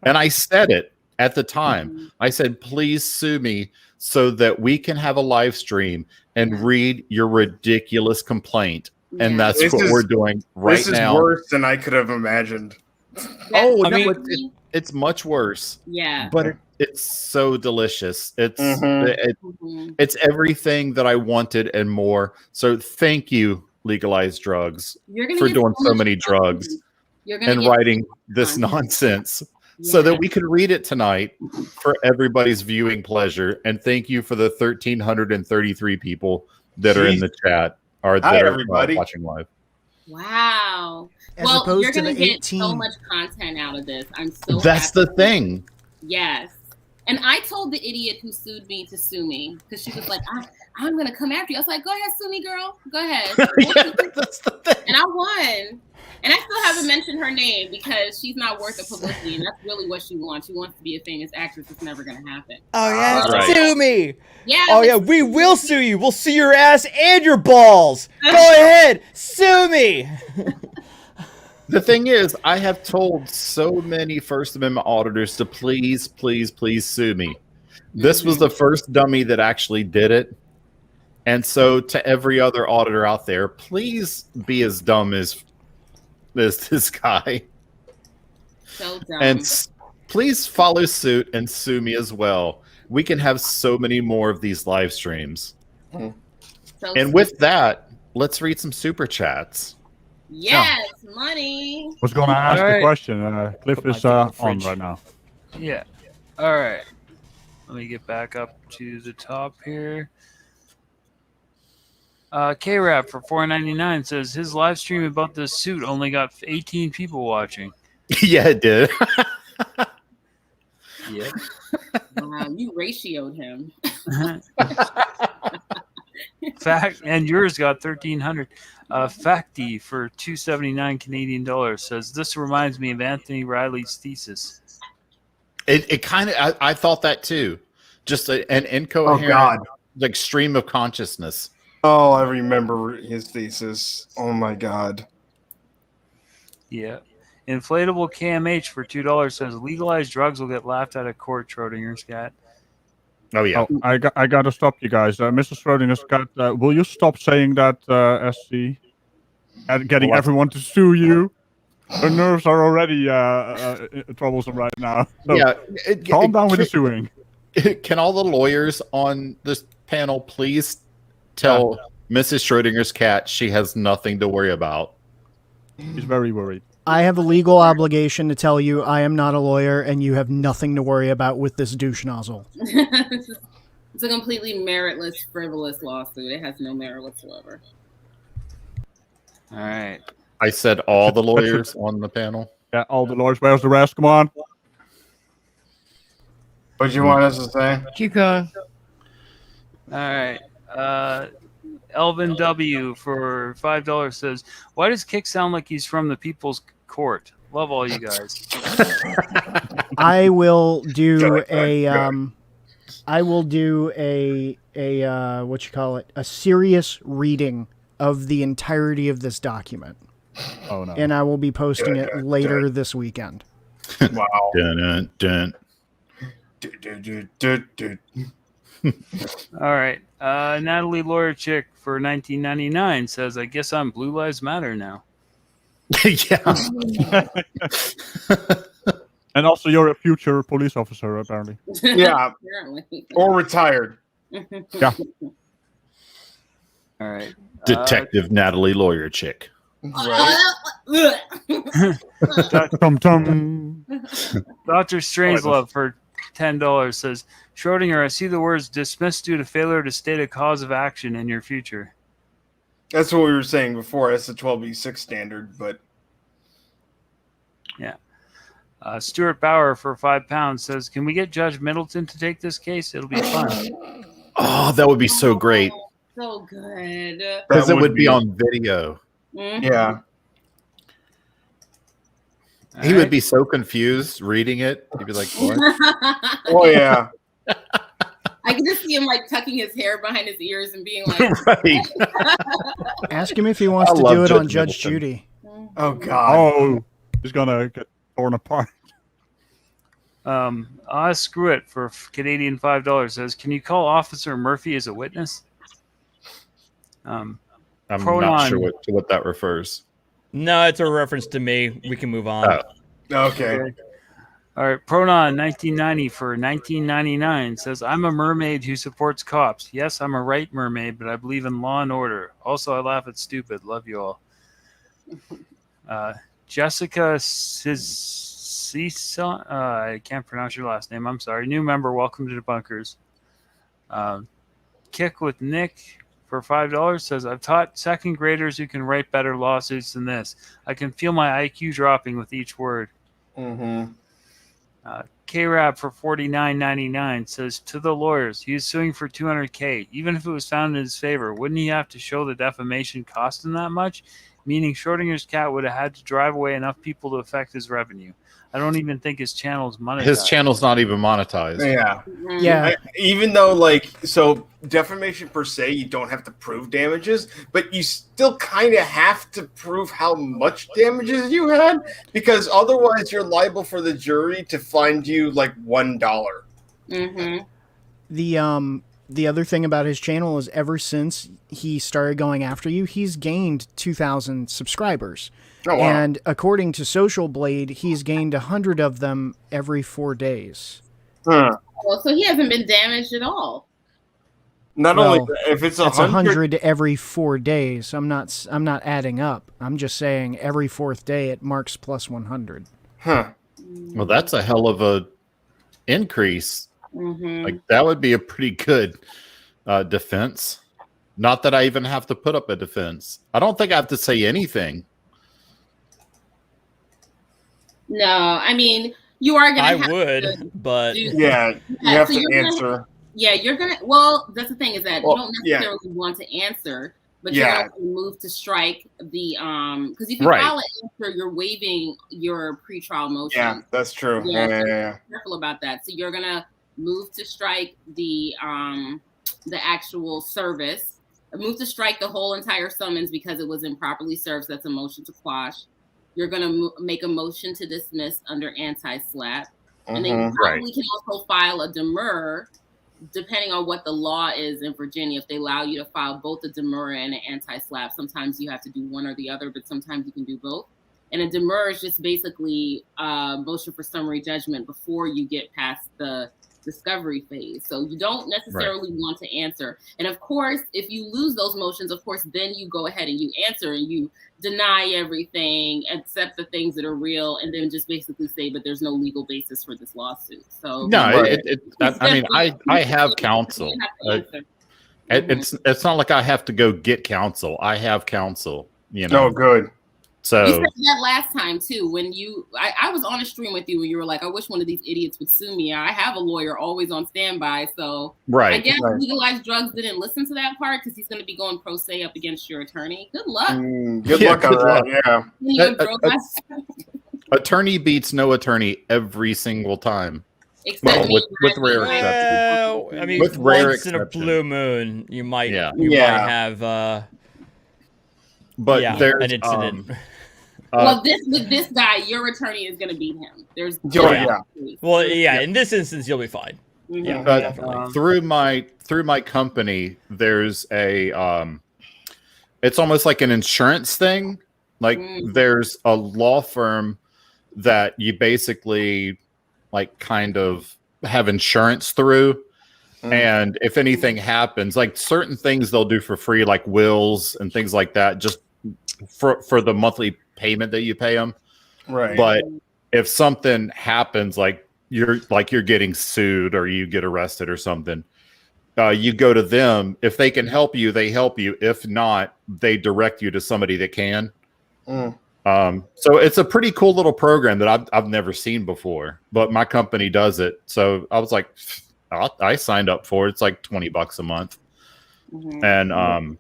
And I said it at the time. I said, please sue me so that we can have a live stream and read your ridiculous complaint. And that's what we're doing right now. This is worse than I could have imagined. It's much worse. Yeah. But it's so delicious. It's everything that I wanted and more. So thank you, Legalize Drugs, for doing so many drugs. and writing this nonsense so that we could read it tonight for everybody's viewing pleasure. And thank you for the 1,333 people that are in the chat or that are watching live. Wow. As well, opposed you're to going to the get 18. so much content out of this. I'm so That's happy. the thing. Yes. And I told the idiot who sued me to sue me because she was like, I'm going to come after you. I was like, go ahead, sue me, girl. Go ahead. Yeah, that's the thing. And I won. And I still haven't mentioned her name because she's not worth the publicity. And that's really what she wants. She wants to be a famous actress. It's never going to happen. Oh, yeah. Right. Sue me. Yeah. Oh, yeah. We will sue you. We'll sue your ass and your balls. Go ahead. Sue me. The thing is, I have told so many First Amendment auditors to please, please, please sue me. This was the first dummy that actually did it. And so to every other auditor out there, please be as dumb as this guy. So dumb. And please follow suit and sue me as well. We can have so many more of these live streams. So And with that, let's read some super chats. yes, money. I was going to ask the question. Cliff is on fridge. right now. Yeah. All right. Let me get back up to the top here. K-Rap for $4.99 says his live stream about this suit only got 18 people watching. Yeah, it did. Yep. Wow, you ratioed him. Fact, and yours got 1,300. Facty for $2.79 Canadian dollars says this reminds me of Anthony Riley's thesis. It kind of, I thought that too. Just an incoherent like stream of consciousness. Oh, I remember his thesis. Oh my God. Yeah. Inflatable KMH for $2 says legalized drugs will get laughed at court. Schrodinger's cat. Oh yeah. Oh, I got to stop you guys. Mr. Schrodinger's cat, will you stop saying that, SC? And getting everyone to sue you? Her nerves are already troublesome right now. So Yeah. calm down with the suing. Can all the lawyers on this panel please tell Mrs. Schrodinger's cat she has nothing to worry about? He's very worried. I have a legal obligation to tell you I am not a lawyer and you have nothing to worry about with this douche nozzle. It's a completely meritless, frivolous lawsuit. It has no merit whatsoever. All right. I said all the lawyers on the panel. Yeah, all the lawyers. Where's the rest? Come on. What do you want us to say? Keep going. All right. Elvin W for $5 says, "Why does Kick sound like he's from the People's Court? Love all you guys." I will do a what you call it, a serious reading of the entirety of this document. Oh no. And I will be posting it later this weekend. Wow. Dun, dun, Dun. All right. Natalie Lawyer Chick for $19.99 says, "I guess I'm Blue Lives Matter now." Yeah. And also, you're a future police officer, apparently. Yeah. Apparently. Or retired. Yeah. All right. Detective Natalie Lawyer Chick. Right. Tum-tum. Dr. Strangelove for $10 says, "Schrodinger, I see the words dismissed due to failure to state a cause of action in your future." That's what we were saying before. That's the 12B6 standard, but Yeah. Stuart Bauer for £5 says, "Can we get Judge Middleton to take this case? It'll be fun." Oh, that would be so great. So good. Because it would be on video. Mhm. yeah. He would be so confused reading it. He'd be like, what? Oh yeah. I can just see him like tucking his hair behind his ears and being like, Right. Ask him if he wants I to love do it Judge on Judge Middleton. Judy. Oh God. Oh, he's gonna get torn apart. Screw it for Canadian $5 says, "Can you call Officer Murphy as a witness?" I'm Pronon. not sure to what that refers. No, it's a reference to me. We can move on. Oh. Okay. All right, Pronon 1990 for $19.99 says, "I'm a mermaid who supports cops. Yes, I'm a right mermaid, but I believe in law and order. Also, I laugh at stupid. Love you all." Jessica Sison, I can't pronounce your last name. I'm sorry. New member. Welcome to the bunkers. Kick with Nick for $5 says, I've taught second graders who can write better lawsuits than this. I can feel my IQ dropping with each word. Mm-hmm. K-Rap for $49.99 says, to the lawyers, he is suing for $200K. Even if it was found in his favor, wouldn't he have to show the defamation cost him that much? Meaning Schrodinger's cat would have had to drive away enough people to affect his revenue. I don't even think his channel is monetized. His channel's not even monetized. Yeah. Yeah. Even though, like, so defamation per se, you don't have to prove damages, but you still kind of have to prove how much damages you had, because otherwise you're liable for the jury to find you like $1. Mm-hmm. The other thing about his channel is ever since he started going after you, he's gained 2,000 subscribers. Oh, wow. And according to Social Blade, he's gained 100 of them every 4 days. Huh. Well, so he hasn't been damaged at all. Not Well, only if it's That's 100, 100 every 4 days. I'm not adding up. I'm just saying every fourth day it marks plus 100. huh? Well, that's a hell of a increase. Mm-hmm. Like that would be a pretty good defense. Not that I even have to put up a defense. I don't think I have to say anything. No, I mean, you are going to I have would, to but do Yeah, you have so to you're gonna- answer. Yeah, you're going to, well, that's the thing is that Well, you don't yeah. necessarily want to answer, but Yeah. you're going to move to strike the, because if you Right. file an answer, you're waiving your pretrial motion. Yeah, that's true. Yeah, Yeah. Be careful about that. So you're going to move to strike the actual service, move to strike the whole entire summons because it was improperly served. So that's a motion to quash. You're going to make a motion to dismiss under anti-SLAPP. And then you Mhm. probably can also file a demur, depending on what the law is in Virginia. If they allow you to file both a demur and an anti-SLAPP, sometimes you have to do one or the other, but sometimes you can do both. And a demur is just basically a motion for summary judgment before you get past the discovery phase. So you don't necessarily want to answer. And of course, if you lose those motions, of course, then you go ahead and you answer and you deny everything, accept the things that are real, and then just basically say, but there's no legal basis for this lawsuit. So No, Right. I mean, I have counsel. You have to answer. It's not like I have to go get counsel. I have counsel. You know. No, good. So You said that last time too, when I was on a stream with you when you were like, I wish one of these idiots would sue me. I have a lawyer always on standby. So I right. guess Right. Legalize Drugs didn't listen to that part because he's going to be going pro se up against your attorney. Good luck. Good Yeah, luck on good that. luck. Yeah. You and bro guys. Attorney beats no attorney every single time. Except Well, me, with right? rare well, I mean, With rare once in a exception. blue moon, you might Yeah. you Yeah. might have But yeah, there's an incident. Well, with this guy, your attorney is going to beat him. There's Oh, yeah. yeah. Well, yeah, in this instance, you'll be fine. Mhm. Yeah, But definitely. through my company, there's a it's almost like an insurance thing. Like there's a law firm that you basically like kind of have insurance through. And if anything happens, like certain things they'll do for free, like wills and things like that, just for the monthly payment that you pay them. Right. But if something happens, like you're getting sued or you get arrested or something, you go to them. If they can help you, they help you. If not, they direct you to somebody that can. So it's a pretty cool little program that I've never seen before, but my company does it. So I was like, I signed up for it. It's like $20 a month. And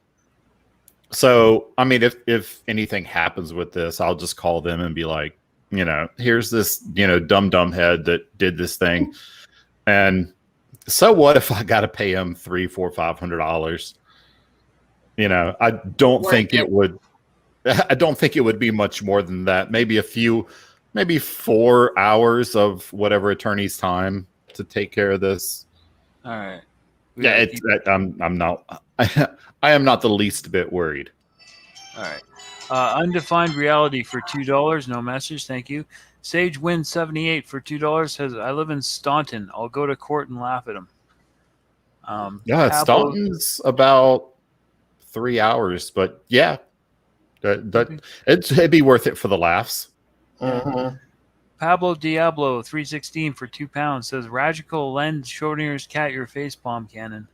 so I mean, if anything happens with this, I'll just call them and be like, you know, here's this, dumb head that did this thing. And so what if I got to pay him $300, $400, $500? I don't think it would. I don't think it would be much more than that. Maybe 4 hours of whatever attorney's time to take care of this. All right. Yeah, I'm not. I am not the least bit worried. All right. Undefined Reality for $2. No message. Thank you. Sage Win 78 for $2 says, I live in Staunton. I'll go to court and laugh at him. Yeah, Staunton's about 3 hours, but yeah, it'd be worth it for the laughs. Mm-hmm. Pablo Diablo 316 for £2 says Radical lend Schrodinger's cat your facepalm cannon.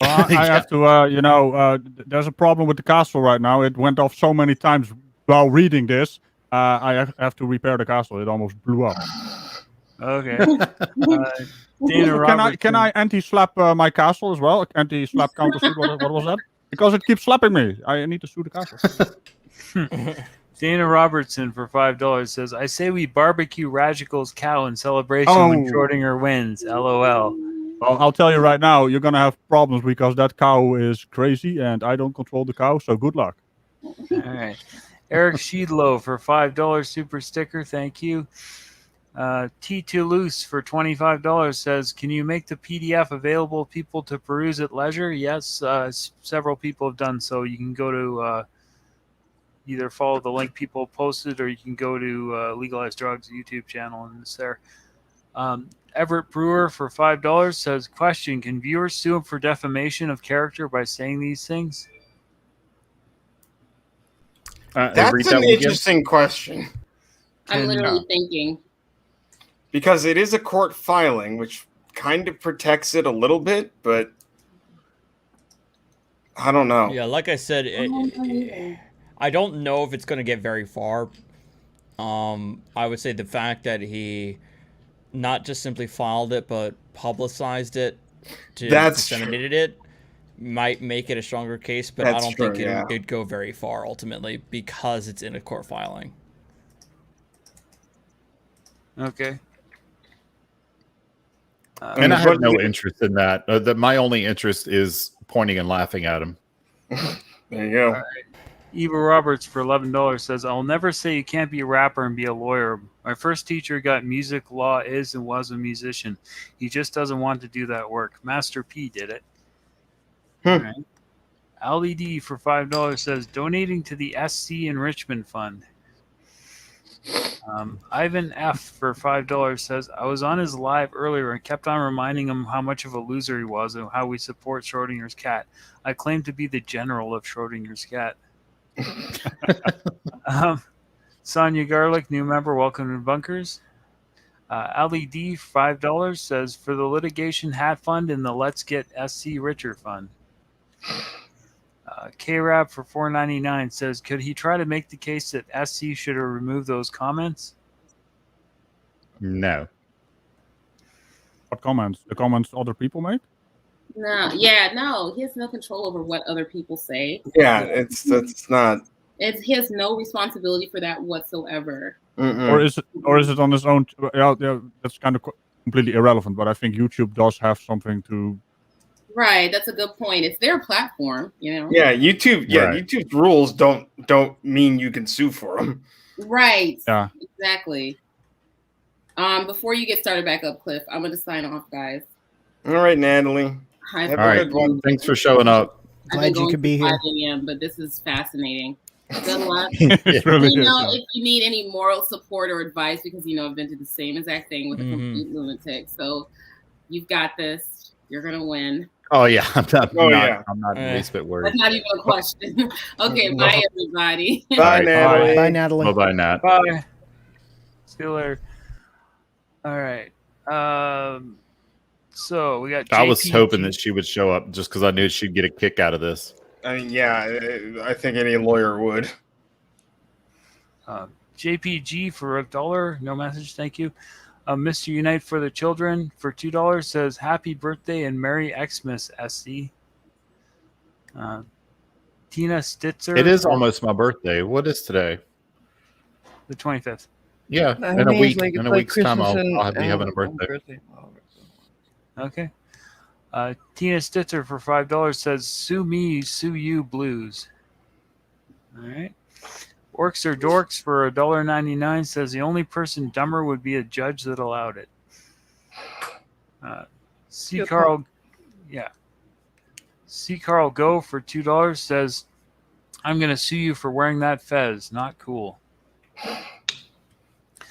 Well, I have to, there's a problem with the castle right now. It went off so many times while reading this. I have to repair the castle. It almost blew up. Okay. Dana Robertson. Can I anti-slap my castle as well? Anti-slap countersuit. What was that? Because it keeps slapping me. I need to sue the castle. Dana Robertson for $5 says, I say we barbecue Radical's cow in celebration when Schrodinger wins. LOL. Well, I'll tell you right now, you're going to have problems because that cow is crazy and I don't control the cow, so good luck. All right. Eric Sheedlow for $5 super sticker. Thank you. T. Toulouse for $25 says, can you make the PDF available to people to peruse at leisure? Yes, several people have done so. You can go to either follow the link people posted or you can go to Legalize Drugs YouTube channel and it's there. Everett Brewer for $5 says, question, can viewers sue him for defamation of character by saying these things? That's an interesting question. I'm literally thinking. Because it is a court filing, which kind of protects it a little bit, but I don't know. Yeah, like I said, I don't know if it's going to get very far. I would say the fact that he not just simply filed it, but publicized it disseminated it might make it a stronger case, but I don't think it'd go very far ultimately because it's in a court filing. Okay. And I have no interest in that. My only interest is pointing and laughing at him. There you go. All right. Eva Roberts for $11 says, I'll never say you can't be a rapper and be a lawyer. My first teacher got music law is and was a musician. He just doesn't want to do that work. Master P did it. All right. Ali D for $5 says, donating to the SC Enrichment Fund. Ivan F for $5 says, I was on his live earlier and kept on reminding him how much of a loser he was and how we support Schrodinger's cat. I claim to be the general of Schrodinger's cat. Sonia Garlic, new member, welcome to Bunkers. Ali D, $5 says, for the litigation hat fund and the Let's Get SC Richer fund. K-Rab for $4.99 says, could he try to make the case that SC should have removed those comments? No. What comments? The comments other people made? No, he has no control over what other people say. Yeah, it's not. He has no responsibility for that whatsoever. Or is it on his own? Yeah, that's kind of completely irrelevant. But I think YouTube does have something to. Right, that's a good point. It's their platform, you know. Yeah, YouTube. Yeah, right. YouTube's rules don't mean you can sue for them. Right. Yeah. Exactly. Before you get started back up, Cliff, I'm going to sign off, guys. All right, Natalie. Have a good one. Thanks for showing up. Glad you could be here. But this is fascinating. Good luck. Really if you need any moral support or advice, because I've been through the same exact thing with a complete lunatic. So you've got this. You're gonna win. Oh yeah, I'm not the least bit worried. That's not even a question. Okay, bye everybody. Bye, Natalie. Bye, Natalie. Bye, Nat. Bye. See you later. All right. So we got. I was hoping that she would show up just because I knew she'd get a kick out of this. I mean, yeah, I think any lawyer would. JPG for $1, no message, thank you. Mr. Unite for the Children for $2 says, happy birthday and Merry Xmas, SC. Tina Stitzer. It is almost my birthday. What is today? The 25th. Yeah, in a week. In a week's time, I'll be having a birthday. Okay. Tina Stitzer for $5 says, sue me, sue you, blues. All right. Orcs or Dorks for $1.99 says, the only person dumber would be a judge that allowed it. C. Carl Go for $2 says, I'm going to sue you for wearing that fez. Not cool.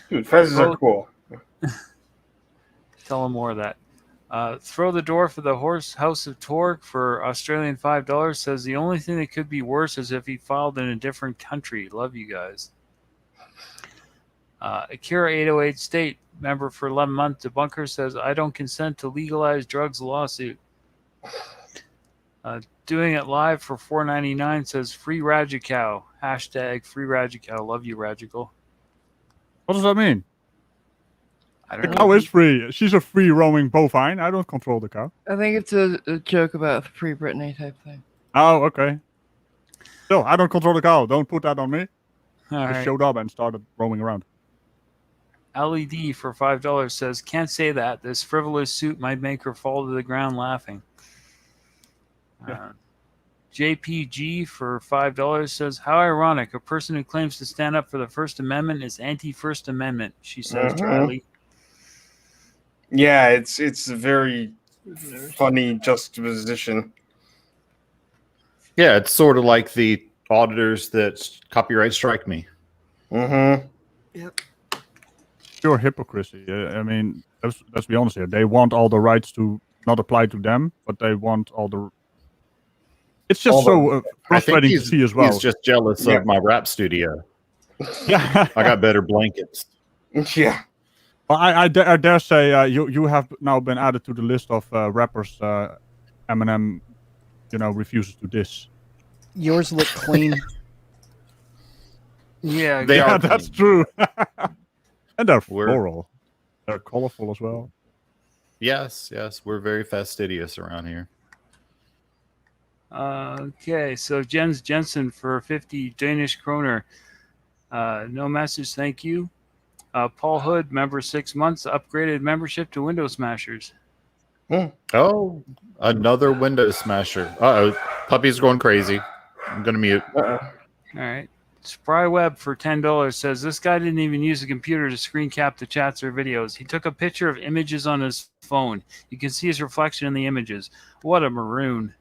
Dude, fezes are cool. Tell him more of that. Throw the Door for the House of Torque for Australian $5 says the only thing that could be worse is if he filed in a different country. Love you guys. Akira 808 State member for 11 months debunker says, I don't consent to legalize drugs lawsuit. Doing it live for $4.99 says free Rajicow. Hashtag free Rajicow. Love you, Rajical. What does that mean? I The don't cow know. is free. She's a free roaming bovine. I don't control the cow. I think it's a joke about Free Britney type thing. Oh, okay. So I don't control the cow. Don't put that on me. All Just right. showed up and started roaming around. LED for $5 says, can't say that. This frivolous suit might make her fall to the ground laughing. JPG for $5 says, how ironic. A person who claims to stand up for the First Amendment is anti-First Amendment, she says dryly. Yeah, it's a very funny juxtaposition. Yeah, it's sort of like the auditors that copyright strike me. Mm-hmm. Yep. Pure hypocrisy. I mean, let's be honest here. They want all the rights to not apply to them, but they want all the... It's just so frustrating to see as well. He's just jealous of my rap studio. Yeah. I got better blankets. Yeah. Well, I dare say you have now been added to the list of rappers Eminem, refuses to diss. Yours look clean. Yeah, They are that's clean. true. And they're floral. They're colorful as well. Yes, we're very fastidious around here. Okay, so Jens Jensen for 50 Danish kroner. No message, thank you. Paul Hood, member 6 months, upgraded membership to Window Smashers. Oh, another window smasher. Uh-oh, puppy's going crazy. I'm going to mute. All right. Spryweb for $10 says, this guy didn't even use a computer to screen cap the chats or videos. He took a picture of images on his phone. You can see his reflection in the images. What a maroon.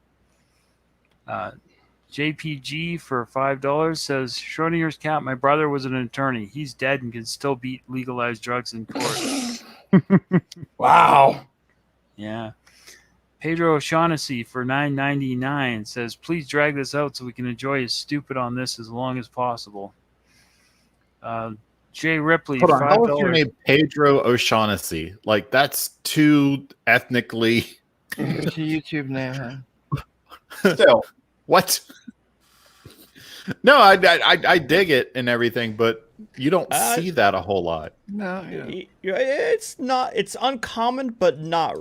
JPG for $5 says, Schrodinger's cat, my brother was an attorney. He's dead and can still beat legalized drugs in court. Wow. Yeah. Pedro O'Shaughnessy for $9.99 says, please drag this out so we can enjoy his stupid on this as long as possible. Jay Ripley, Hold on, how was your $5. name Pedro O'Shaughnessy? Like, that's too ethnically... It's a YouTube name, huh? Still. What? No, I dig it and everything, but you don't see that a whole lot. No, It's uncommon, but not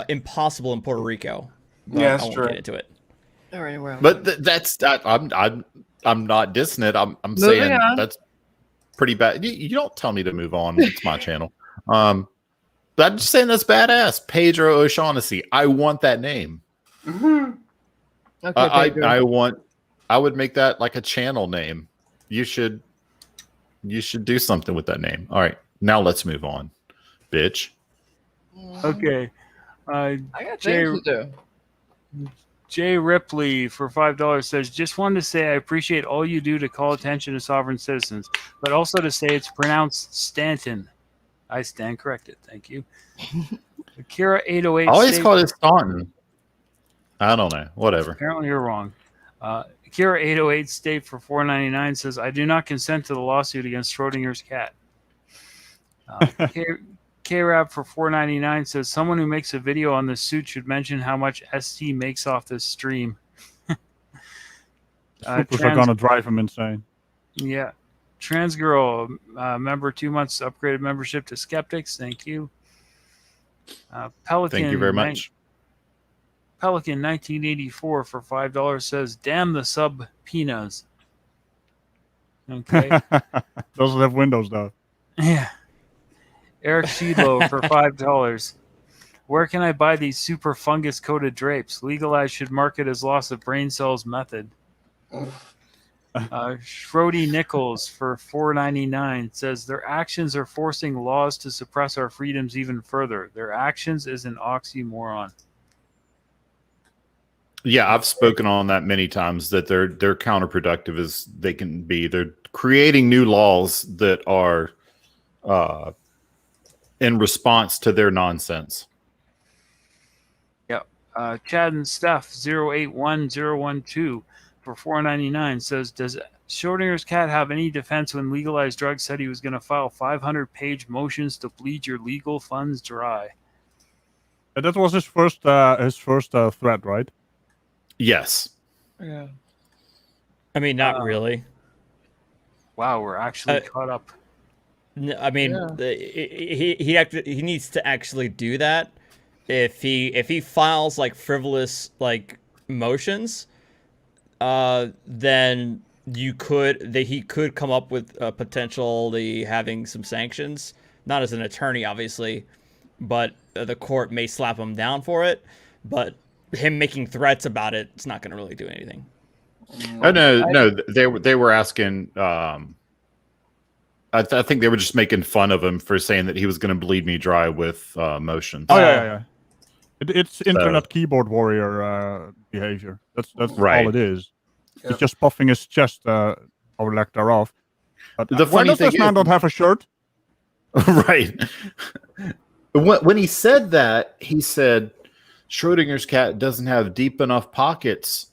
impossible in Puerto Rico. But Yeah, I that's won't true. get into it. All right, well. But I'm not dissing it. I'm saying on. that's pretty bad. You don't tell me to move on. It's my channel. But I'm just saying that's badass. Pedro O'Shaughnessy. I want that name. Mm-hmm. Okay, I would make that like a channel name. You should do something with that name. All right, now let's move on, bitch. Okay. I got things to do. Jay Ripley for $5 says, just wanted to say I appreciate all you do to call attention to sovereign citizens, but also to say it's pronounced Stanton. I stand corrected. Thank you. Akira 808. I always call it Staunton. I don't know. Whatever. Apparently you're wrong. Akira 808 State for $4.99 says, I do not consent to the lawsuit against Schrodinger's cat. K-Rap for $4.99 says, someone who makes a video on this suit should mention how much ST makes off this stream. Troopers are going to drive him insane. Yeah. Trans Girl, member 2 months, upgraded membership to Skeptics. Thank you. Pelican. Thank you very much. Pelican 1984 for $5 says, damn the subpoenas. Okay. Doesn't have windows, though. Yeah. Eric Sheedlow for $5. Where can I buy these super fungus coated drapes? Legalize should market as loss of brain cells method. Schrody Nichols for $4.99 says, their actions are forcing laws to suppress our freedoms even further. Their actions is an oxymoron. Yeah, I've spoken on that many times that they're counterproductive as they can be. They're creating new laws that are in response to their nonsense. Yep. Chad and Steph 081012 for $4.99 says, does Schrodinger's cat have any defense when Legalized Drugs said he was going to file 500-page motions to bleed your legal funds dry? That was his first threat, right? Yes. Yeah. I mean, not really. Wow, we're actually caught up. I mean, he needs to actually do that. If he files like frivolous like motions, then he could come up with potentially having some sanctions. Not as an attorney, obviously, but the court may slap him down for it. But him making threats about it's not going to really do anything. Oh no, they were asking. I think they were just making fun of him for saying that he was going to bleed me dry with motions. Oh yeah. It's internet keyboard warrior behavior. That's right. all it is. He's just puffing his chest or lack thereof. But the why funny does thing this man not have a shirt? Right. When he said that, he said Schrodinger's cat doesn't have deep enough pockets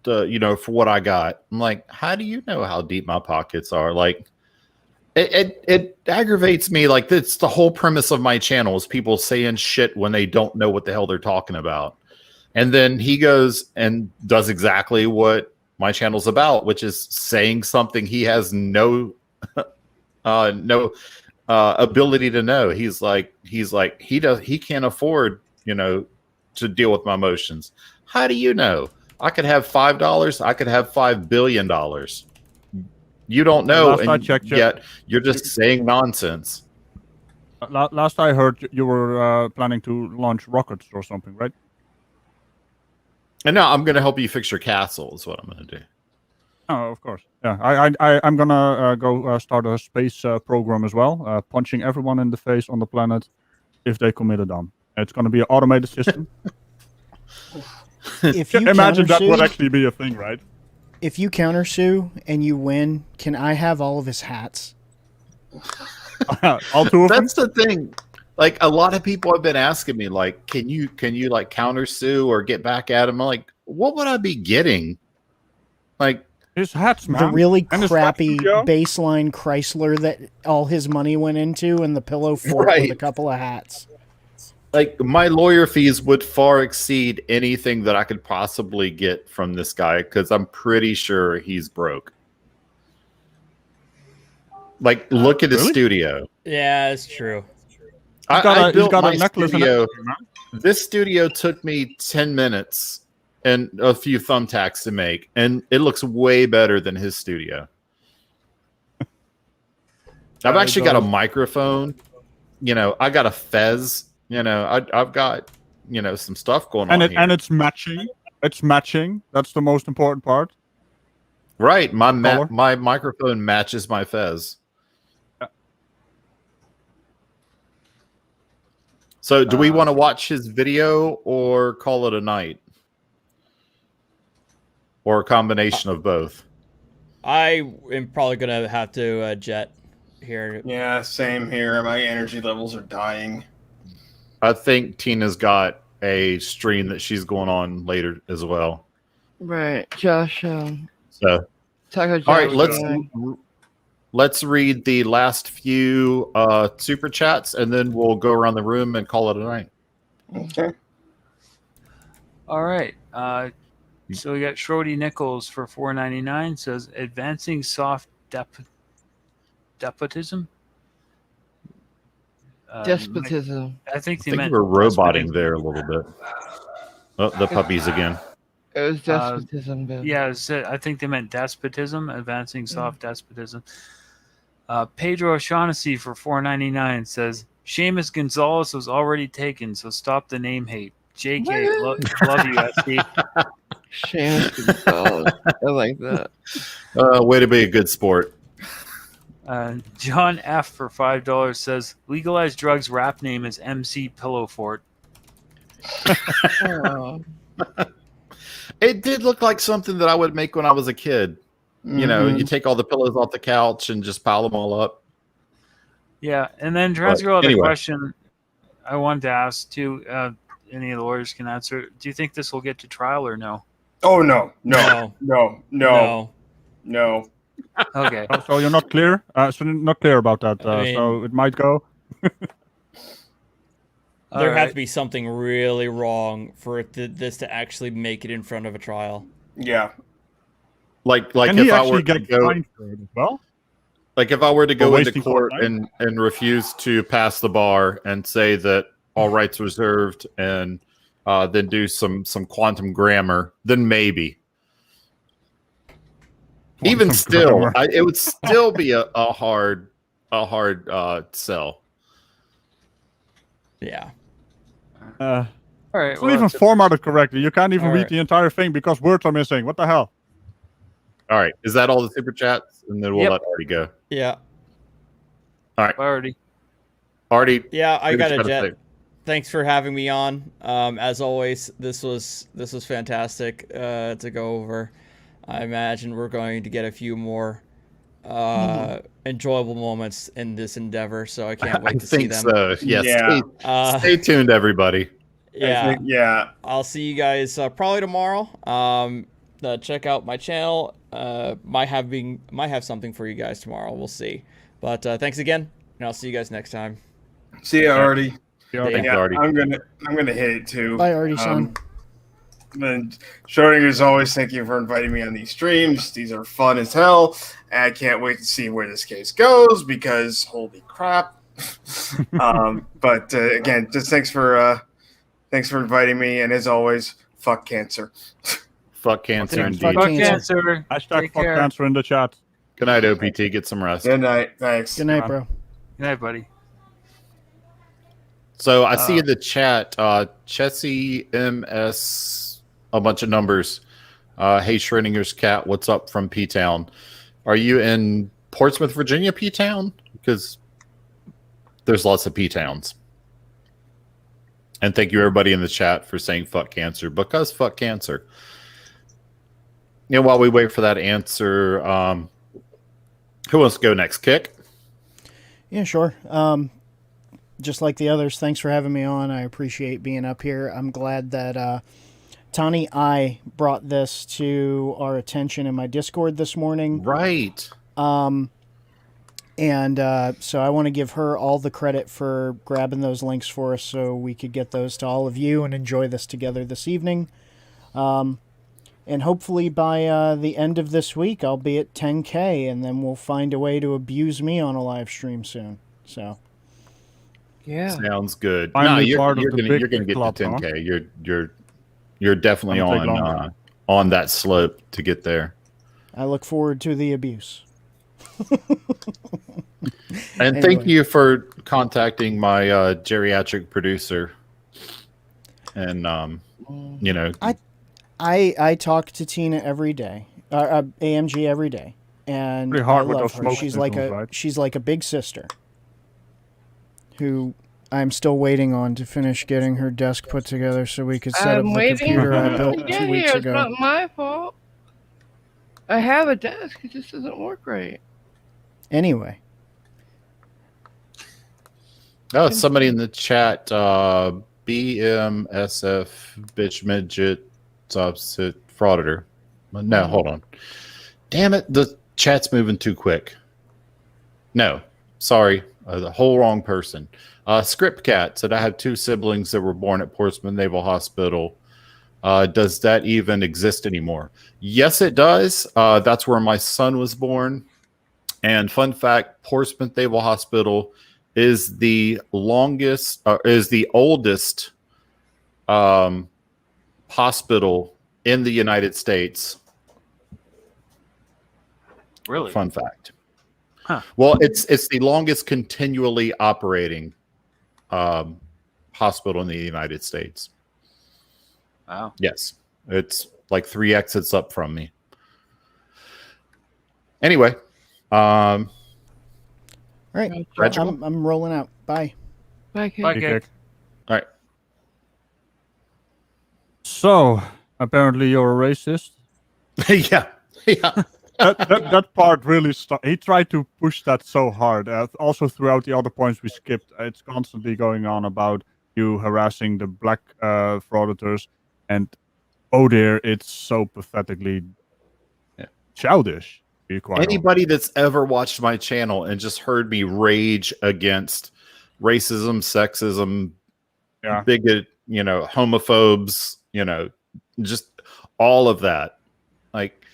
to, for what I got. I'm like, how do you know how deep my pockets are? Like, it aggravates me. Like, that's the whole premise of my channel is people saying shit when they don't know what the hell they're talking about. And then he goes and does exactly what my channel's about, which is saying something he has no ability to know. He's like he can't afford, to deal with my emotions. How do you know? I could have $5. I could have $5 billion. You don't know, and yet you're just saying nonsense. Last I heard, you were planning to launch rockets or something, right? And now I'm going to help you fix your castle. Is what I'm going to do. Oh, of course. Yeah, I'm gonna go start a space program as well, punching everyone in the face on the planet if they commit a dump. It's gonna be an automated system. If you imagine that would actually be a thing, right? If you countersue and you win, can I have all of his hats? All two of them? That's the thing. Like, a lot of people have been asking me, like, can you like countersue or get back at him? I'm like, what would I be getting? Like, his hats, man. The really crappy baseline Chrysler that all his money went into, and the pillow fort with a couple of hats. Like, my lawyer fees would far exceed anything that I could possibly get from this guy, because I'm pretty sure he's broke. Like, look at his studio. Yeah, it's true. I built my studio. This studio took me 10 minutes and a few thumbtacks to make, and it looks way better than his studio. I've actually got a microphone. I got a fez. I've got some stuff going on here. And it's matching. It's matching. That's the most important part. Right. My microphone matches my fez. So do we want to watch his video or call it a night? Or a combination of both? I am probably going to have to jet here. Yeah, same here. My energy levels are dying. I think Tina's got a stream that she's going on later as well. Right. Josh. So, Taco Josh. all right, let's read the last few super chats, and then we'll go around the room and call it a night. Okay. All right. So we got Schrody Nichols for $4.99. Says advancing soft despotism. Despotism. I think we're roboting there a little bit. Oh, the puppies again. It was despotism. Yeah, I think they meant despotism, advancing soft despotism. Pedro O'Shaughnessy for $4.99 says Seamus Gonzalez was already taken, so stop the name hate. JK, love you, SC. Seamus Gonzalez. I like that. Way to be a good sport. John F for $5 says legalized drugs rap name is MC Pillow Fort. It did look like something that I would make when I was a kid. You take all the pillows off the couch and just pile them all up. Yeah, and then to answer the question I wanted to ask too, any of the lawyers can answer. Do you think this will get to trial or no? Oh no. Okay. So you're not clear. So not clear about that. I mean- So it might go. There has Alright. to be something really wrong for this to actually make it in front of a trial. Yeah. Like Can if he I actually were to get go, fined for it as well? like if I were to For go into wasting court court time? and refuse to pass the bar and say that all rights reserved and then do some quantum grammar, then maybe. Even Quantum still, grammar. it would still be a hard sell. Yeah. All right. It's not even formatted correctly. You can't even All read right. the entire thing because words are missing. What the hell? All right, is that all the super chats? And then we'll Yep. let Artie go. Yeah. Already. Artie, Yeah, I do what got you a gotta jet. say. Thanks for having me on. As always, this was fantastic to go over. I imagine we're going to get a few more enjoyable moments in this endeavor, so I can't wait I to see think them. so. Yeah, Yeah. stay tuned, everybody. Yeah, Yeah. I'll see you guys probably tomorrow. Check out my channel. Might have something for you guys tomorrow. We'll see. But thanks again, and I'll see you guys next time. See ya, Artie. Thanks, Yeah, Artie. I'm gonna hit it too. Bye, Artie, son. And Schrodinger, as always, thank you for inviting me on these streams. These are fun as hell. And I can't wait to see where this case goes because holy crap. But again, just thanks for inviting me. And as always, fuck cancer. Fuck cancer, indeed. Fuck Fuck cancer. cancer. Hashtag Take fuck care. cancer in the chat. Good night, OPT. Get some rest. Good night. Thanks. Good night, bro. Good night, buddy. So I see in the chat, Chessie MS, a bunch of numbers. Hey, Schrodinger's cat, what's up from P-Town? Are you in Portsmouth, Virginia, P-Town? Because there's lots of P-Towns. And thank you, everybody in the chat, for saying fuck cancer, because fuck cancer. You know, while we wait for that answer, who wants to go next? Kick? Yeah, sure. Just like the others, thanks for having me on. I appreciate being up here. I'm glad that Tani I brought this to our attention in my Discord this morning. Right. So I want to give her all the credit for grabbing those links for us so we could get those to all of you and enjoy this together this evening. And hopefully by the end of this week, I'll be at 10K, and then we'll find a way to abuse me on a live stream soon. So, Yeah. Sounds good. Finally you're part of gonna the big you're gonna get club, to huh? 10K. You're definitely Gonna take longer. on that slope to get there. I look forward to the abuse. And Anyway. thank you for contacting my geriatric producer. And you know, I talk to Tina every day, AMG every day, and Pretty hard I with love those her. smoke She's like signals, a right? she's like a big sister who I'm still waiting on to finish getting her desk put together so we could set up I'm the waiting computer I to built get 2 weeks here. It's ago. not my fault. I have a desk. It just doesn't work right. Anyway, oh, somebody in the chat, BMSF bitch midget subset frauditor. No, hold on. Damn it, the chat's moving too quick. No, sorry, the whole wrong person. Script Cat said I have 2 siblings that were born at Portsmouth Naval Hospital. Does that even exist anymore? Yes, it does. That's where my son was born. And fun fact, Portsmouth Naval Hospital is the oldest hospital in the United States. Really? Fun fact. Huh. Well, it's the longest continually operating hospital in the United States. Wow. Yes, it's like 3 exits up from me. Anyway, all right, Reginald? I'm rolling out. Bye. Bye, kid. Bye, Kick, Kick. kick. all right. So, apparently you're a racist. yeah. that part really he tried to push that so hard. Also throughout the other points we skipped, it's constantly going on about you harassing the black frauditors, and oh dear, it's so pathetically childish. Anybody that's ever watched my channel and just heard me rage against racism, sexism, bigot, homophobes, just all of that. Like,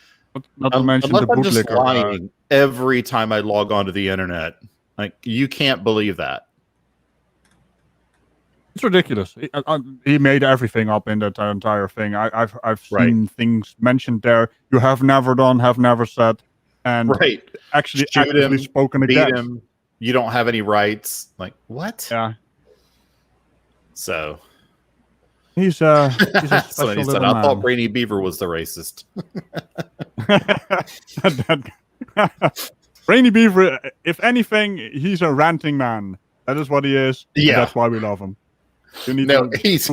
not to mention unless the I'm just bootlicker. lying every time I log onto the internet. Like, you can't believe that. It's ridiculous. He made everything up in that entire thing. I've seen things mentioned there you have never done, have never said, and actually shoot actively him, spoken beat against. him. You don't have any rights. Like, what? Yeah. So he's a special so he said, little I man. thought Brainy Beaver was the racist. Brainy Beaver, if anything, he's a ranting man. That is what he is. Yeah, that's why we love him. He's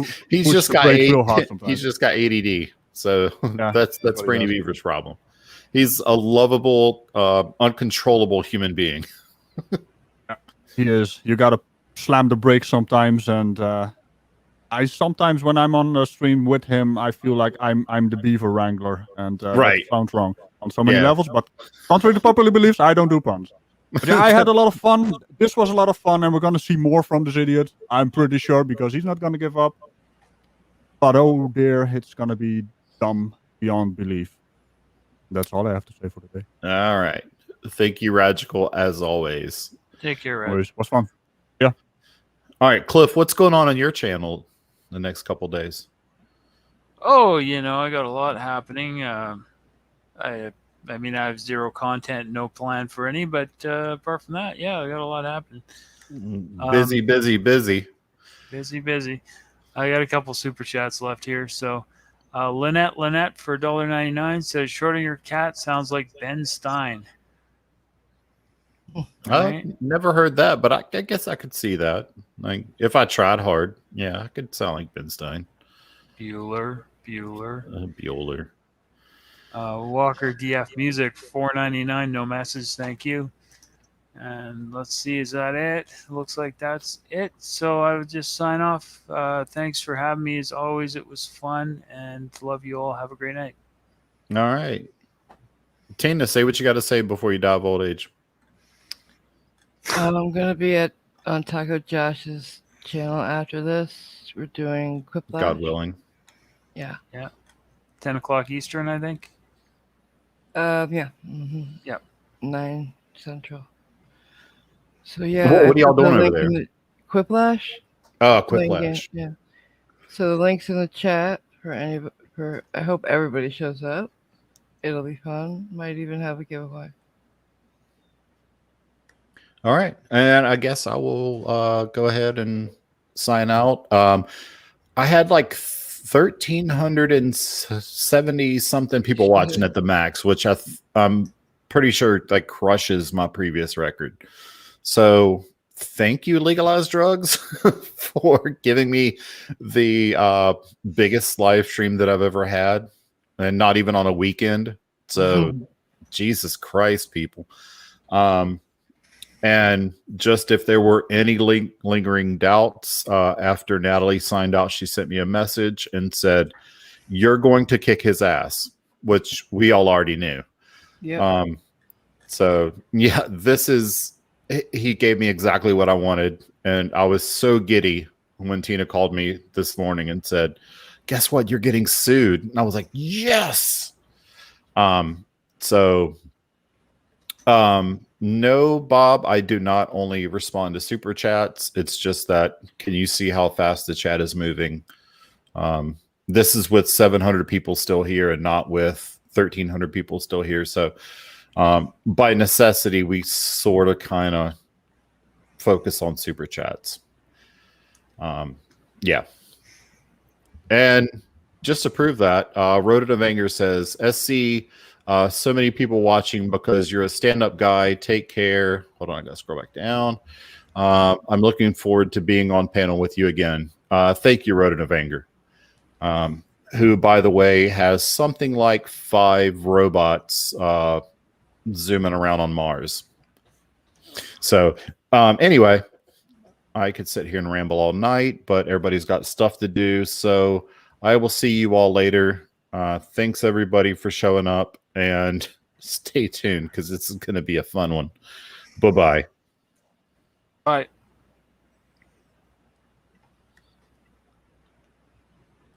just got he's just got ADD. So that's Brainy Beaver's problem. He's a lovable, uncontrollable human being. He is. You gotta slam the brakes sometimes, and I sometimes when I'm on a stream with him, I feel like I'm the beaver wrangler, and that sounds wrong on so many levels. But contrary to popular beliefs, I don't do puns. But yeah, I had a lot of fun. This was a lot of fun, and we're gonna see more from this idiot. I'm pretty sure because he's not gonna give up. But oh dear, it's gonna be dumb beyond belief. That's all I have to say for today. All right, thank you, Radical, as always. Take care, Rad. What's fun? Yeah. All right, Cliff, what's going on your channel the next couple days? Oh, I got a lot happening. I mean, I have zero content, no plan for any, but apart from that, I got a lot happening. Busy. Busy. I got a couple super chats left here. So Lynette for $1.99 says Schrodinger cat sounds like Ben Stein. Never heard that, but I guess I could see that. Like, if I tried hard, I could sound like Ben Stein. Bueller. Walker DF Music $4.99, no message, thank you. And let's see, is that it? Looks like that's it. So I would just sign off. Thanks for having me as always. It was fun and love you all. Have a great night. All right, Tina, say what you got to say before you die of old age. I'm gonna be on Taco Josh's channel after this. We're doing Quiplash. God willing. Yeah. 10 o'clock Eastern, I think. Yeah. Yep. 9 Central. So yeah. What are y'all doing over there? Quiplash. Oh, Quiplash. Yeah. So the link's in the chat for I hope everybody shows up. It'll be fun. Might even have a giveaway. All right, and I guess I will go ahead and sign out. I had like 1,370 something people watching at the max, which I'm pretty sure like crushes my previous record. So thank you, Legalize Drugs, for giving me the biggest live stream that I've ever had, and not even on a weekend. So Jesus Christ, people. And just if there were any lingering doubts, after Natalie signed out, she sent me a message and said, "You're going to kick his ass," which we all already knew. Yeah. So yeah, he gave me exactly what I wanted. And I was so giddy when Tina called me this morning and said, "Guess what? You're getting sued." And I was like, yes. No, Bob, I do not only respond to super chats. It's just that, can you see how fast the chat is moving? This is with 700 people still here and not with 1,300 people still here. So by necessity, we sort of kind of focus on super chats. Yeah. And just to prove that, Rodent of Anger says, SC, so many people watching because you're a stand-up guy. Take care. Hold on, I gotta scroll back down. I'm looking forward to being on panel with you again. Thank you, Rodent of Anger, who, by the way, has something like 5 robots zooming around on Mars. So anyway, I could sit here and ramble all night, but everybody's got stuff to do. So I will see you all later. Thanks, everybody, for showing up. And stay tuned because it's going to be a fun one. Bye-bye. Bye.